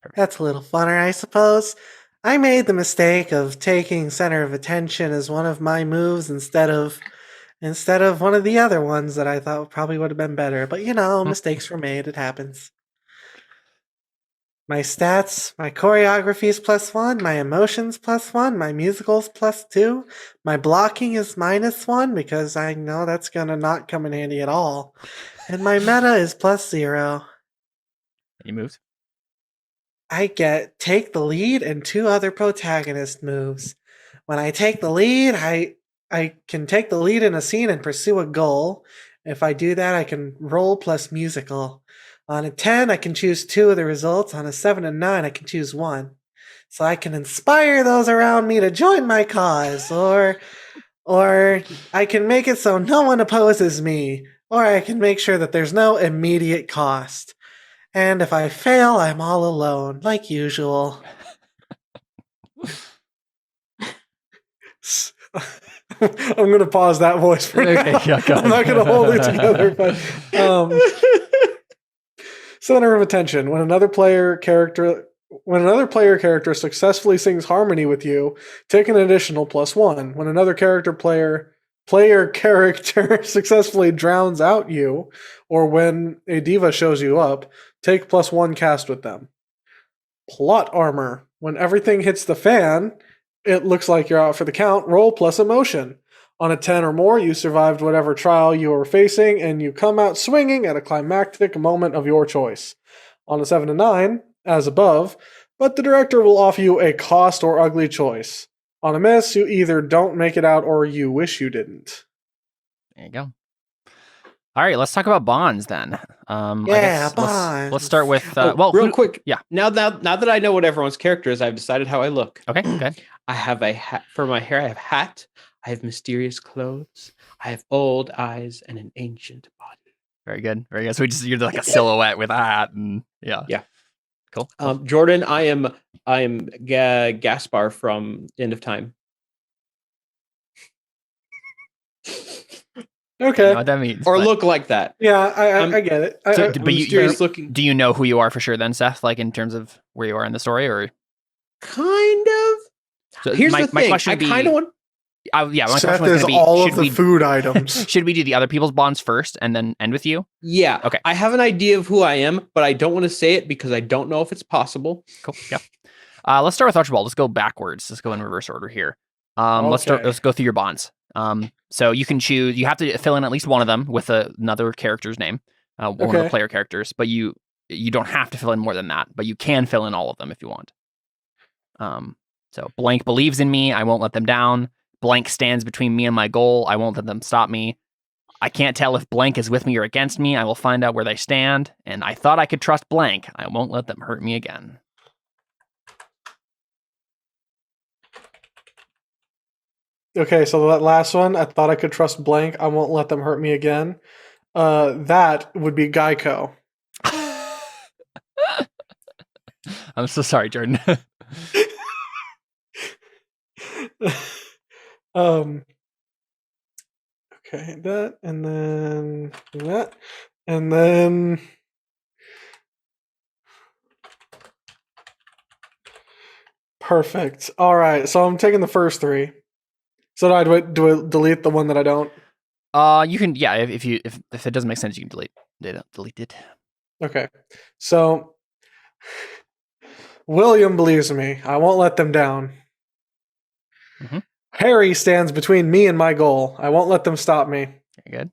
Perfect. That's a little funner, I suppose. I made the mistake of taking center of attention as one of my moves instead of one of the other ones that I thought probably would have been better. But mistakes were made. It happens. My stats, my choreography is +1, my emotions +1, my musicals +2, my blocking is -1 because I know that's gonna not come in handy at all, and my meta is +0. Any moves? I get take the lead and 2 other protagonist moves. When I take the lead, I can take the lead in a scene and pursue a goal. If I do that, I can roll plus musical. On a 10, I can choose 2 of the results. On a 7 and 9, I can choose 1. So I can inspire those around me to join my cause, or I can make it so no one opposes me, or I can make sure that there's no immediate cost. And if I fail, I'm all alone, like usual. I'm going to pause that voice for now. Yeah, I'm not going to hold it together. But center of attention. When another player character successfully sings harmony with you, take an additional +1. When another player character successfully drowns out you, or when a diva shows you up, take +1 cast with them. Plot armor. When everything hits the fan, it looks like you're out for the count. Roll plus emotion. On a 10 or more, you survived whatever trial you were facing, and you come out swinging at a climactic moment of your choice. On a 7 to 9, as above, but the director will offer you a cost or ugly choice. On a miss, you either don't make it out or you wish you didn't. There you go. All right, let's talk about bonds then. Bonds. Let's start with real quick. Yeah. Now that I know what everyone's character is, I've decided how I look. Okay, good. I have a hat for my hair. I have hat. I have mysterious clothes. I have old eyes and an ancient body. Very good. Very good. So you're like a silhouette with a hat, and yeah. Cool. Jordan, I am Gaspar from End of Time. Okay. I know what that means. Or look like that. Yeah, I get it. Do you know who you are for sure then, Seth? Like in terms of where you are in the story, or kind of? So Here's the thing. My question Seth is all of the food items. Should we do the other people's bonds first and then end with you? Yeah. Okay. I have an idea of who I am, but I don't want to say it because I don't know if it's possible. Cool. Yeah. Let's start with Archibald. Let's go backwards. Let's go in reverse order here. Let's go through your bonds. So you can choose. You have to fill in at least one of them with another character's name, one of the player characters. But you don't have to fill in more than that. But you can fill in all of them if you want. So blank believes in me. I won't let them down. Blank stands between me and my goal. I won't let them stop me. I can't tell if blank is with me or against me. I will find out where they stand. And I thought I could trust blank. I won't let them hurt me again. Okay, so that last one, I thought I could trust blank. I won't let them hurt me again. That would be Geico. I'm so sorry, Jordan. Okay, that, and then that, and then perfect. All right, so I'm taking the first three. So do I delete the one that I don't? You can, yeah. If it doesn't make sense, you can delete it. Okay, so William believes in me. I won't let them down. Mm-hmm. Harry stands between me and my goal. I won't let them stop me. Very good.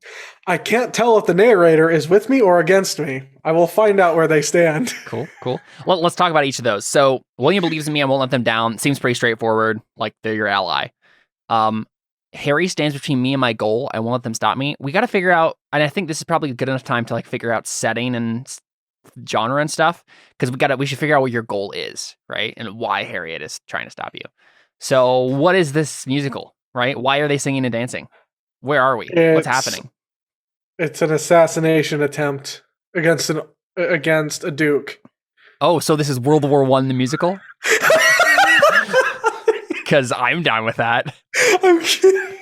I can't tell if the narrator is with me or against me. I will find out where they stand. Cool. Well, let's talk about each of those. So William believes in me. I won't let them down. Seems pretty straightforward. Like they're your ally. Harry stands between me and my goal. I won't let them stop me. We got to figure out, and I think this is probably a good enough time to like figure out setting and genre and stuff, because we should figure out what your goal is, right? And why Harriet is trying to stop you. So what is this musical, right? Why are they singing and dancing? Where are we? What's happening? It's an assassination attempt against a duke. Oh, so this is World War I, the musical? Because I'm down with that. I'm kidding.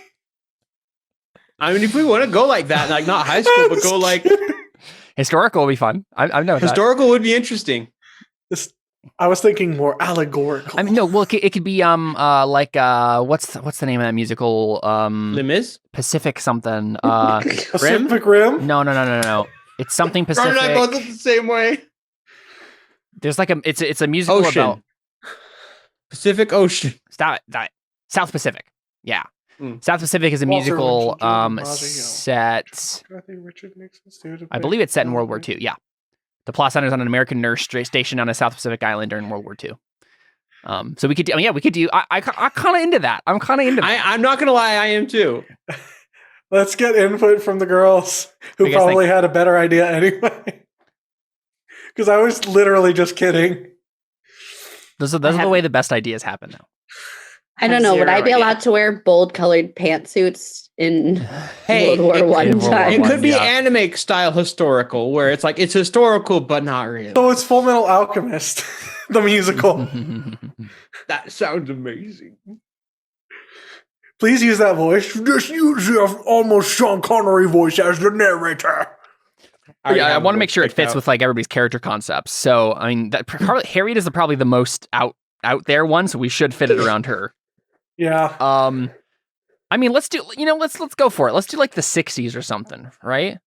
I mean, if we want to go like that, like not high school, but go like historical would be fun. I'm down with historical would be interesting. I was thinking more allegorical. I mean, no. Well, it could be like what's the name of that musical? Les Mis? Pacific something. Pacific Rim? No. It's something Pacific. We're not going the same way. There's like it's a musical Ocean. about Pacific Ocean. Stop it. South Pacific. Yeah. South Pacific is a musical set. I believe it's set in World War II. Yeah. The plot centers on an American nurse stationed on a South Pacific island during World War II. So we could do. I kind of into that. I'm kind of into that. I'm not gonna lie, I am too. Let's get input from the girls who probably had a better idea anyway. Because I was literally just kidding. Those are the way the best ideas happen now. I don't know. Would I be allowed to wear bold colored pantsuits in World War I time? It could be anime style historical, where it's like it's historical but not really. So it's Full Metal Alchemist, the musical. That sounds amazing. Please use that voice. Just use your almost Sean Connery voice as the narrator. I want to make sure it fits with like everybody's character concepts. So I mean, Harriet is probably the most out there one, so we should fit it around her. Yeah. I mean, let's go for it. Let's do like the 60s or something, right?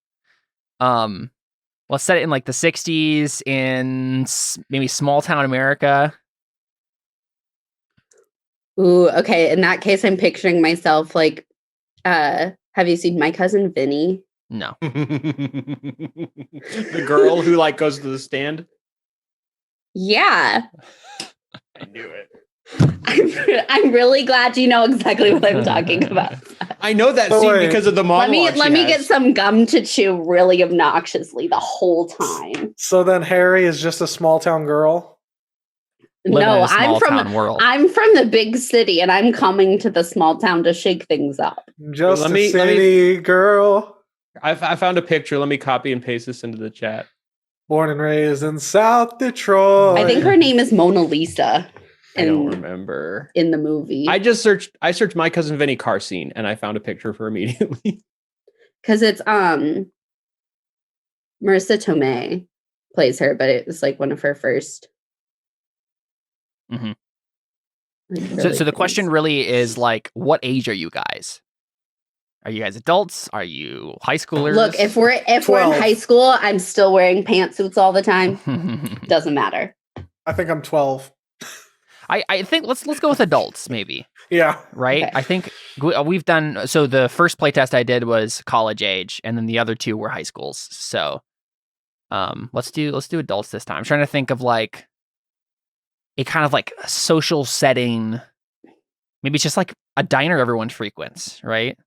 Let's set it in like the 60s in maybe small town America. Ooh, okay. In that case, I'm picturing myself like, have you seen My Cousin Vinny? No. The girl who like goes to the stand? Yeah. I knew it. I'm really glad you know exactly what I'm talking about. I know that scene because of the monologue. Let me get some gum to chew really obnoxiously the whole time. So then Harry is just a small town girl? No, I'm from the big city and I'm coming to the small town to shake things up. Just a city girl. I found a picture. Let me copy and paste this into the chat. Born and raised in South Detroit. I think her name is Mona Lisa. I don't remember. In the movie. I searched My Cousin Vinny car scene and I found a picture of her immediately. Because it's Marissa Tomei plays her, but it was like one of her first. Mm-hmm. Like, really so the question really is like, what age are you guys? Are you guys adults? Are you high schoolers? Look, if we're in high school, I'm still wearing pantsuits all the time. Doesn't matter. I think I'm 12. I think let's go with adults maybe. Yeah. Right. Okay. I think we've done. So the first playtest I did was college age, and then the other two were high schools. So, let's do adults this time. I'm trying to think of like a kind of like social setting. Maybe it's just like a diner everyone frequents, right?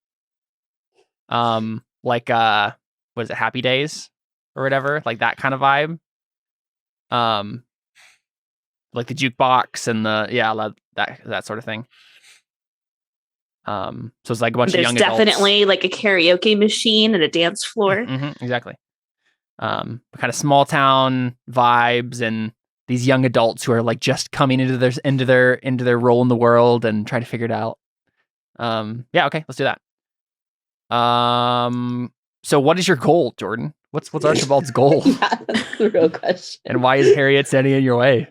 Like what is it, Happy Days or whatever, like that kind of vibe. Like the jukebox and that sort of thing. So it's like a bunch of There's young adults. definitely like a karaoke machine and a dance floor. Exactly. Kind of small town vibes and these young adults who are like just coming into their role in the world and trying to figure it out. Yeah, okay, let's do that. So what is your goal, Jordan? What's Archibald's goal? Yeah, that's the real question. And why is Harriet standing in your way?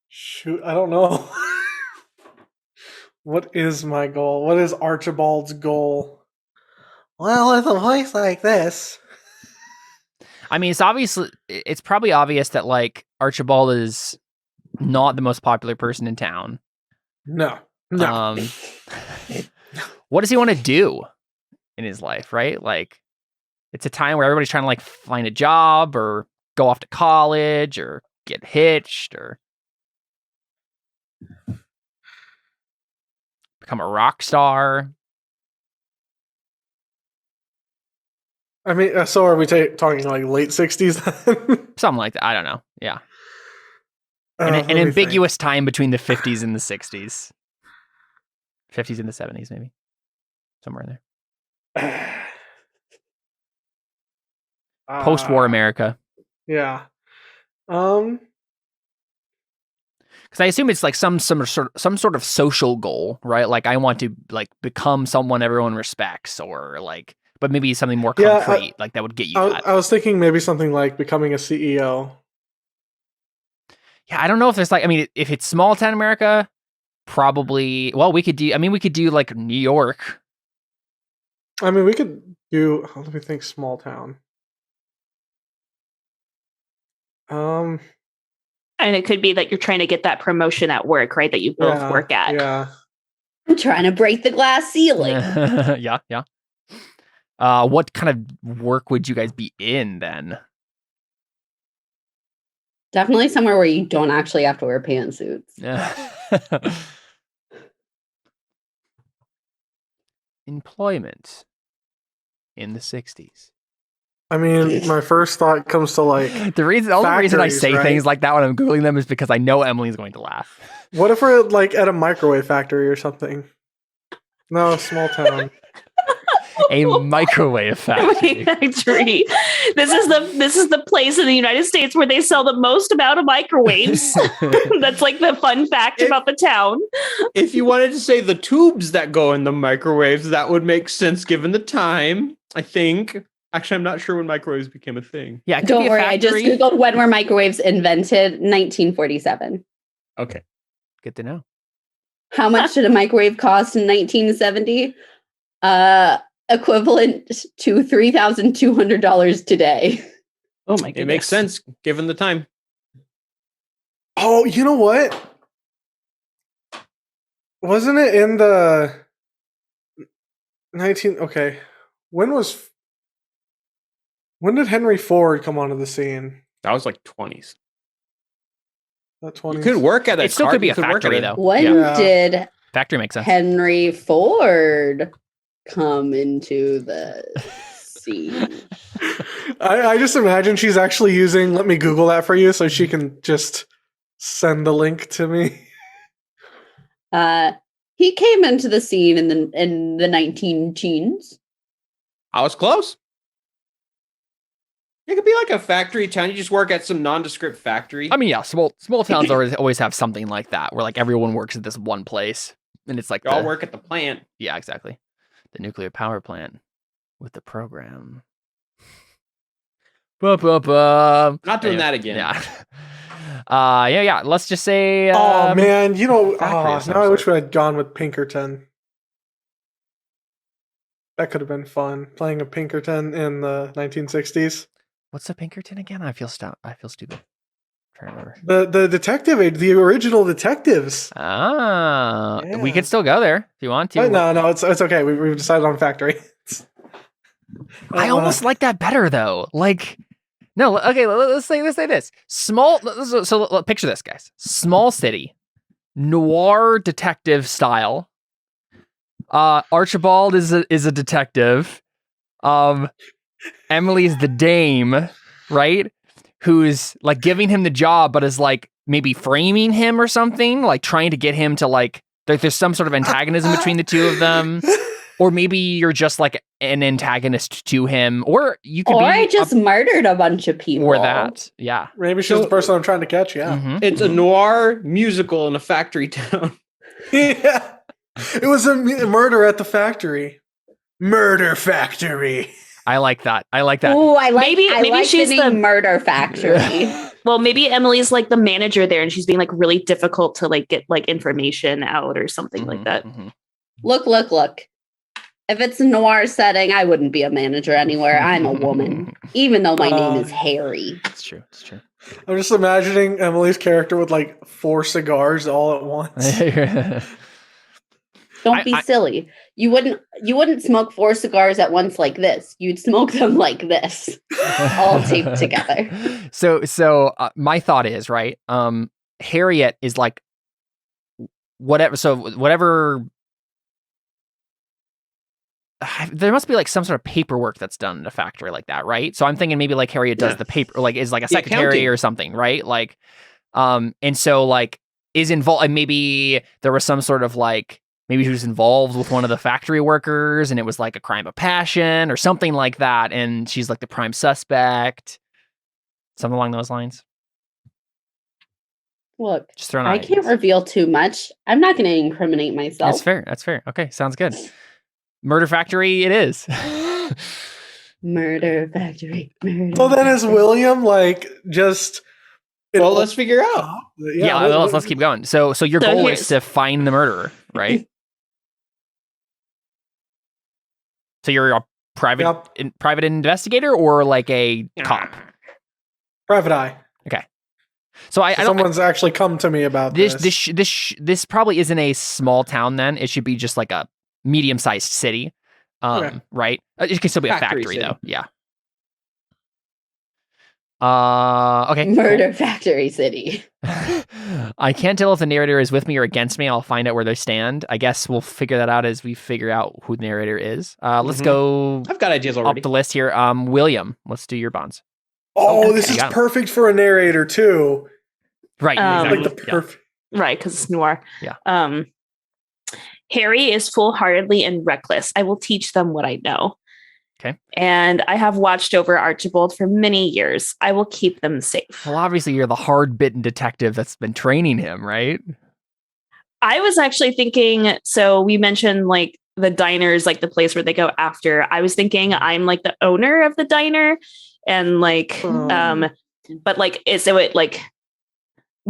Shoot, I don't know. What is my goal? What is Archibald's goal? Well, with a voice like this. I mean, it's probably obvious that like Archibald is not the most popular person in town. No. What does he want to do in his life, right? Like, it's a time where everybody's trying to like find a job or go off to college or get hitched or become a rock star. I mean, so are we talking like late 60s then? Something like that. I don't know. Yeah. Let An me ambiguous time between the 50s and the 60s. 50s and the 70s, maybe. Somewhere in there. think. Post-war America. Yeah. Because I assume it's like some sort of social goal, right? Like I want to like become someone everyone respects, or like, but maybe something more concrete, like that would get you that. I was thinking maybe something like becoming a CEO. Yeah, I don't know if there's like, I mean, if it's small town America, probably. Well, we could do like New York. I mean, we could do. Let me think. Small town. And it could be that you're trying to get that promotion at work, right? That you both work at. Yeah. I'm trying to break the glass ceiling. Yeah. What kind of work would you guys be in then? Definitely somewhere where you don't actually have to wear pantsuits. Employment in the 60s. I mean, my first thought comes to like The only reason I factories, say right? things like that when I'm Googling them is because I know Emily's going to laugh. What if we're like at a microwave factory or something? No, small town. A microwave factory. Factory. This is the place in the United States where they sell the most amount of microwaves. That's like the fun fact about the town. If you wanted to say the tubes that go in the microwaves, that would make sense given the time, I think. Actually, I'm not sure when microwaves became a thing. Yeah, it could Don't be a worry, I just factory. googled when were microwaves invented. 1947. Okay. Good to know. How much did a microwave cost in 1970? Equivalent to $3,200 today. Oh my goodness. It makes sense given the time. Oh, you know what? Wasn't it in the 19? Okay, when did Henry Ford come onto the scene? That was like 20s. That 20s. You could work at a It still could be a factory, though. When Yeah. did Factory makes sense. Henry Ford come into the scene? I just imagine she's actually using. Let me Google that for you, so she can just send the link to me. He came into the scene in the 19 teens. I was close. It could be like a factory town. You just work at some nondescript factory. I mean, yeah, small towns always have something like that, where like everyone works at this one place, and it's like you all work at the plant. Yeah, exactly. The nuclear power plant with the program. Not doing that again. Yeah. Yeah. Let's just say. Oh man, factory of some now I wish sort. we had gone with Pinkerton. That could have been fun, playing a Pinkerton in the 1960s. What's a Pinkerton again? I feel stupid. I'm trying to remember. The detective, the original detectives. We Yeah. could still go there if you want to. No, it's okay. We've decided on factory. I almost like that better though. Like, no, okay. Let's say this. Small. So picture this, guys. Small city, noir detective style. Archibald is a detective. Emily's the dame, right? Who's like giving him the job, but is like maybe framing him or something, like trying to get him to like. There's some sort of antagonism between the two of them. Or maybe you're just like an antagonist to him, or you could be. Or I just murdered a bunch of people. Or that, yeah. Maybe she's the person I'm trying to catch. Yeah, Mhm. It's a noir musical in a factory town. yeah. It was a murder at the factory. Murder factory. I like that. Ooh, maybe maybe she's the the murder factory. Well, maybe Emily's like the manager there, and she's being like really difficult to like get like information out or something like that. Mhm. Look. If it's a noir setting, I wouldn't be a manager anywhere. I'm a woman, even though my name is Harry. It's true. I'm just imagining Emily's character with like 4 cigars all at once. Don't be silly. You wouldn't smoke 4 cigars at once like this. You'd smoke them like this, all taped together. So my thought is, right, Harriet is like whatever there must be like some sort of paperwork that's done in a factory like that, right? So I'm thinking maybe like Harriet does the paper, like is like a secretary accounting. or something, right? Like, and so like is involved, and maybe there was some sort of like, maybe she was involved with one of the factory workers and it was like a crime of passion or something like that. And she's like the prime suspect, something along those lines. Look, Just throwing I can't reveal too much. I'm not going to incriminate myself. That's fair. Okay, sounds good. Murder factory it is. Murder factory. So then is William like just... Well, let's figure out. Yeah, let's keep going. So your goal is to find the murderer, right? So you're a private investigator or like a cop? Private eye. Okay. So someone's actually come to me about this. This probably isn't a small town then. It should be just like a medium-sized city. Okay. Right? It can still be a factory though. Yeah. Okay. Murder factory city. I can't tell if the narrator is with me or against me. I'll find out where they stand. I guess we'll figure that out as we figure out who the narrator is. Let's go. I've got ideas already. Up the list here. William, let's do your bonds. Oh, this is perfect for a narrator too. Right. Like Exactly. the perfect. Right, because it's noir. Yeah. Harry is full-heartedly and reckless. I will teach them what I know. Okay. And I have watched over Archibald for many years. I will keep them safe. Well, obviously, you're the hard-bitten detective that's been training him, right? I was actually thinking, so we mentioned like the diners, like the place where they go after. I was thinking I'm like the owner of the diner and like, but like, so it like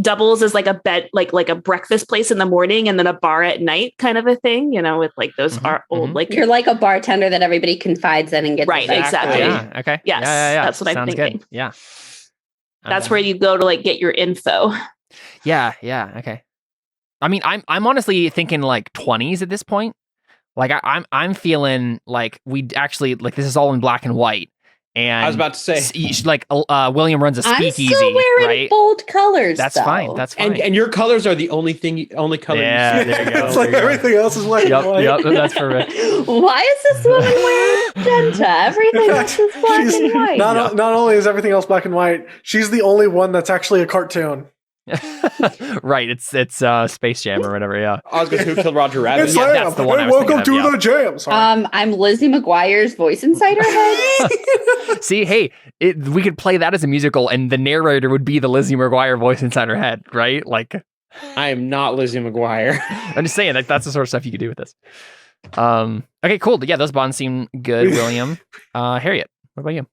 doubles as like a bed, like a breakfast place in the morning and then a bar at night kind of a thing, you know, with like those old, like you're like a bartender that everybody confides in and gets right. Exactly. Yeah. Okay. Yes. Yeah. That's what I'm thinking. Good. Yeah. That's where you go to like get your info. Yeah. Okay. I mean, I'm honestly thinking like 20s at this point. Like I'm feeling like we actually like this is all in black and white. And I was about to say, like William runs a speakeasy. I'm still wearing right? bold colors. That's though. fine. That's fine. and your colors are the only color. Yeah, there you go. It's like everything else is black and white. Yep, that's perfect. Why is this woman wearing magenta? Everything else is black and white. Not only is everything else black and white, she's the only one that's actually a cartoon. Right, it's Space Jam or whatever. Yeah, I was going to Who Killed Roger Rabbit. It's Yeah, Sam. that's the one I Hey, was welcome thinking to of, the jam. Sorry. I'm Lizzie McGuire's voice inside her head. See, hey, we could play that as a musical, and the narrator would be the Lizzie McGuire voice inside her head, right? Like, I am not Lizzie McGuire. I'm just saying that's the sort of stuff you could do with this. Okay, cool. Yeah, those bonds seem good, William. Harriet, what about you?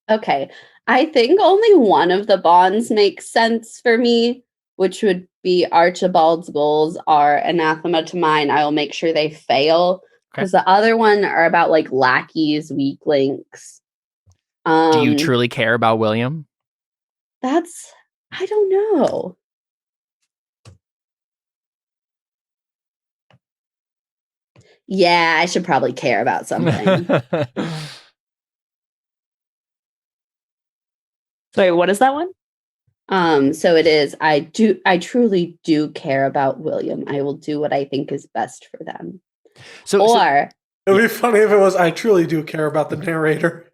Okay, I think only one of the bonds makes sense for me, which would be Archibald's goals are anathema to mine. I will make sure they fail. Because the other one are about like lackeys, weak links. Do you truly care about William? I don't know. Yeah, I should probably care about something. Sorry, what is that one? So it is, I truly do care about William. I will do what I think is best for them. It would be funny if it was, I truly do care about the narrator.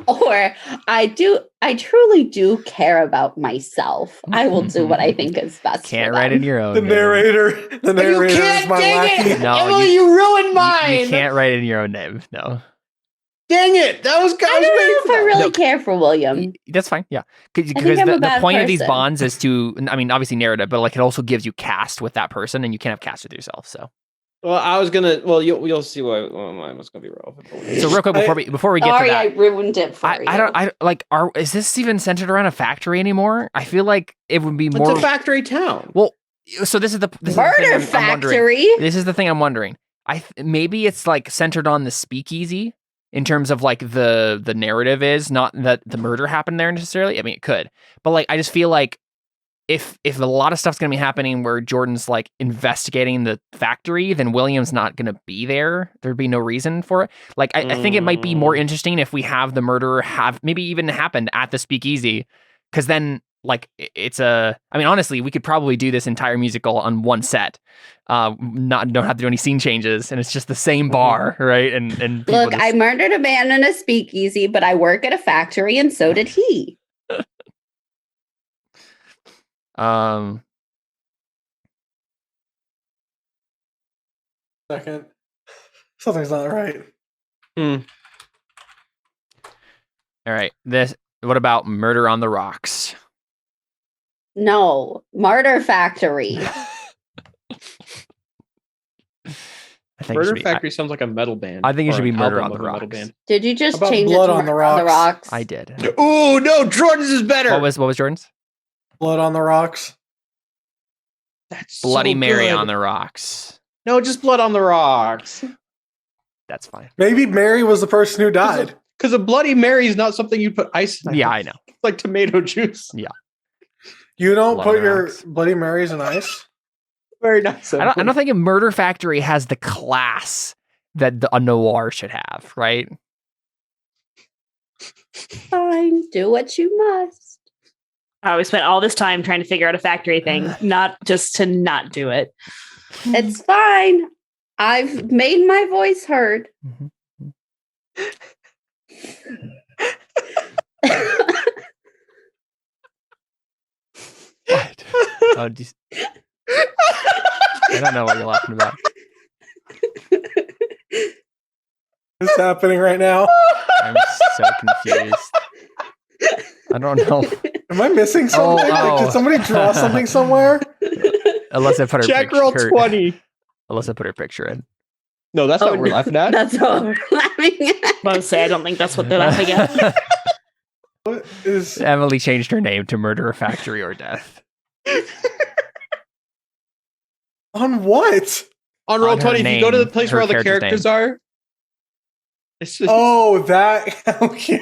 Or I truly do care about myself. I will do what I think is best. Can't write in your own The name. narrator is my wacky. No, Emily, you ruined mine. You can't write in your own name. No. Dang it! I don't know if I really care for William. That's fine. Yeah, because I'm a the bad point of these person. bonds is to, I mean, obviously narrative, but like it also gives you cast with that person, and you can't have cast with yourself. So. Well, I was gonna. Well, you'll see why mine was gonna be relevant. So real quick before we get Sorry, to that, I ruined it for you. I like. Is this even centered around a factory anymore? I feel like it would be more. It's a factory town. Well, so this is the murder factory. This is the thing I'm wondering. Maybe it's like centered on the speakeasy in terms of like the narrative is not that the murder happened there necessarily. I mean, it could, but like I just feel like if a lot of stuff's gonna be happening where Jordan's like investigating the factory, then William's not gonna be there. There'd be no reason for it. Like I think it might be more interesting if we have the murderer have maybe even happened at the speakeasy, because then like it's I mean, honestly, we could probably do this entire musical on one set. Don't have to do any scene changes, and it's just the same bar, right? And Look, I murdered a man in a speakeasy, but I work at a factory, and so did he. Second. Something's not right. All right. What about Murder on the Rocks? No, Murder Factory. Murder Factory sounds like a metal band. I think it should be Murder on the Rocks. Did you just About change Blood it to on the Murder on the Rocks? I did. Oh no, Jordan's is better. What was Jordan's? Blood on the Rocks. That's Bloody so Mary good. on the Rocks. No, just Blood on the Rocks. That's fine. Maybe Mary was the person who died. Because a Bloody Mary is not something you put ice in. Yeah, I know. It's like tomato juice. Yeah. You don't Blood put on the your Rocks. Bloody Marys in ice? Very nice. I don't think a Murder Factory has the class that a noir should have, right? Fine, do what you must. We spent all this time trying to figure out a factory thing, not just to not do it. It's fine. I've made my voice heard. What? I don't know what you're laughing about. What's happening right now? I'm so confused. I don't know. Am I missing something? Oh. Like, did somebody draw something somewhere? Unless I put her Check picture. roll 20. Unless I put her picture in. No, that's not what we're laughing at. That's what we're laughing at. I'll say I don't think that's what they're laughing at. What is... Emily changed her name to Murder, Factory, or Death. On what? On roll On her 20, if you go to the name, place her where all the character's characters name. are. It's just, Oh, that... Okay.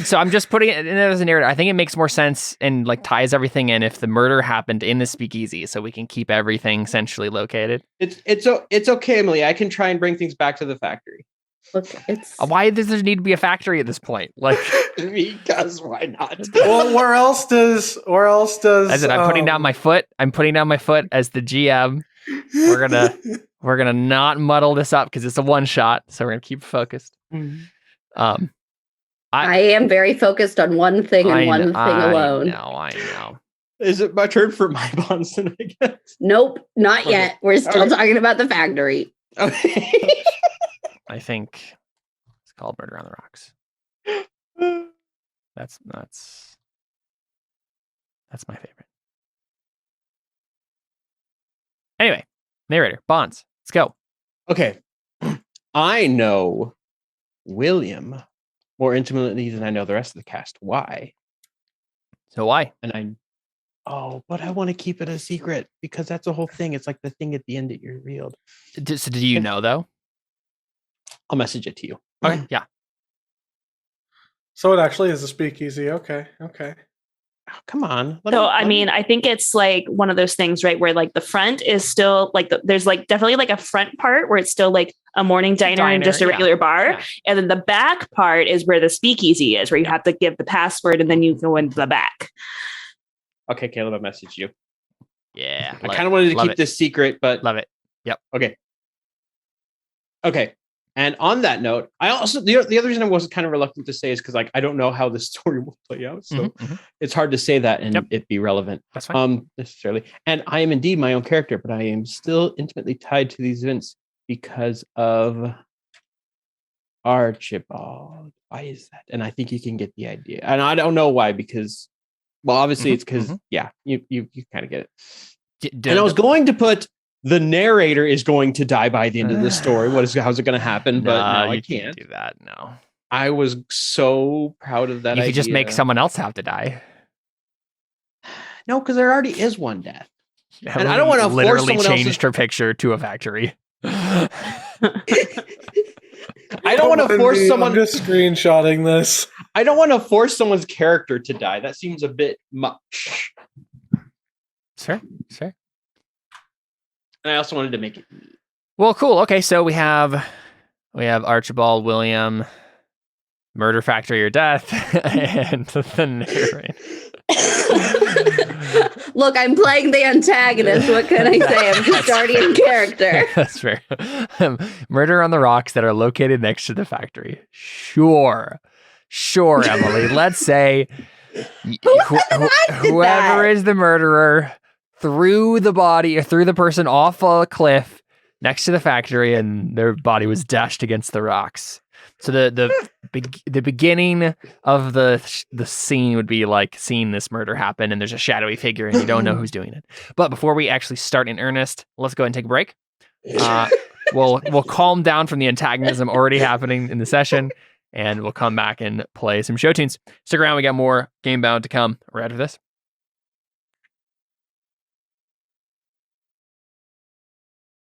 So I'm just putting it in as a narrative. I think it makes more sense and like ties everything in if the murder happened in the speakeasy, so we can keep everything centrally located. it's okay, Emily. I can try and bring things back to the factory. Look, it's Why does there need to be a factory at this point? Like, Because why not? Well, where else does... as in, I'm putting down my foot. I'm putting down my foot as the GM. We're gonna not muddle this up because it's a one shot, so we're gonna keep focused. I am very focused on one thing and one thing alone. I know. Is it my turn for my bonds then, I guess? Nope, not yet. We're still Okay. talking about the factory. Okay. I think it's called Murder on the Rocks. That's my favorite. Anyway, narrator, bonds. Let's go. Okay. I know William more intimately than I know the rest of the cast. Why? So why? And but I want to keep it a secret because that's the whole thing. It's like the thing at the end that you revealed. So do you know though? I'll message it to you. Okay, yeah. So it actually is a speakeasy. Okay. Oh, come on. So, I mean, I think it's like one of those things, right? Where like the front is still like, there's like definitely like a front part where it's still like a morning diner and just a regular bar. Yeah. And then the back part is where the speakeasy is, where you have to give the password and then you go into the back. Okay, Caleb, I messaged you. Yeah. I kind of wanted to keep this secret, but... Love it. Yep. Okay. And on that note, I also the other reason I was kind of reluctant to say is because like I don't know how the story will play out, so it's hard to say that and it be relevant. That's fine. Necessarily. And I am indeed my own character, but I am still intimately tied to these events because of Archibald. Why is that? And I think you can get the idea. And I don't know why, because obviously it's because you kind of get it. And I was going to put the narrator is going to die by the end of the story. How's it going to happen? But no, I can't do that. No, I was so proud of that. You could just make someone else have to die. No, because there already is one death, and I don't want to literally changed her picture to a factory. I don't want to force someone. I'm just screenshotting this. I don't want to force someone's character to die. That seems a bit much. Sure. And I also wanted to make it neat. Well, cool. Okay, so we have Archibald, William, Murder Factory or Death, and the narrator. Look, I'm playing the antagonist. What can I say? I'm just already in character. That's fair. Murder on the rocks that are located next to the factory. Sure, Emily. Let's say whoever is the murderer threw the person off a cliff next to the factory, and their body was dashed against the rocks. So the beginning of the scene would be like seeing this murder happen, and there's a shadowy figure, and you don't know who's doing it. But before we actually start in earnest, let's go ahead and take a break. We'll calm down from the antagonism already happening in the session, and we'll come back and play some show tunes. Stick around, we got more Gamebound to come right after this.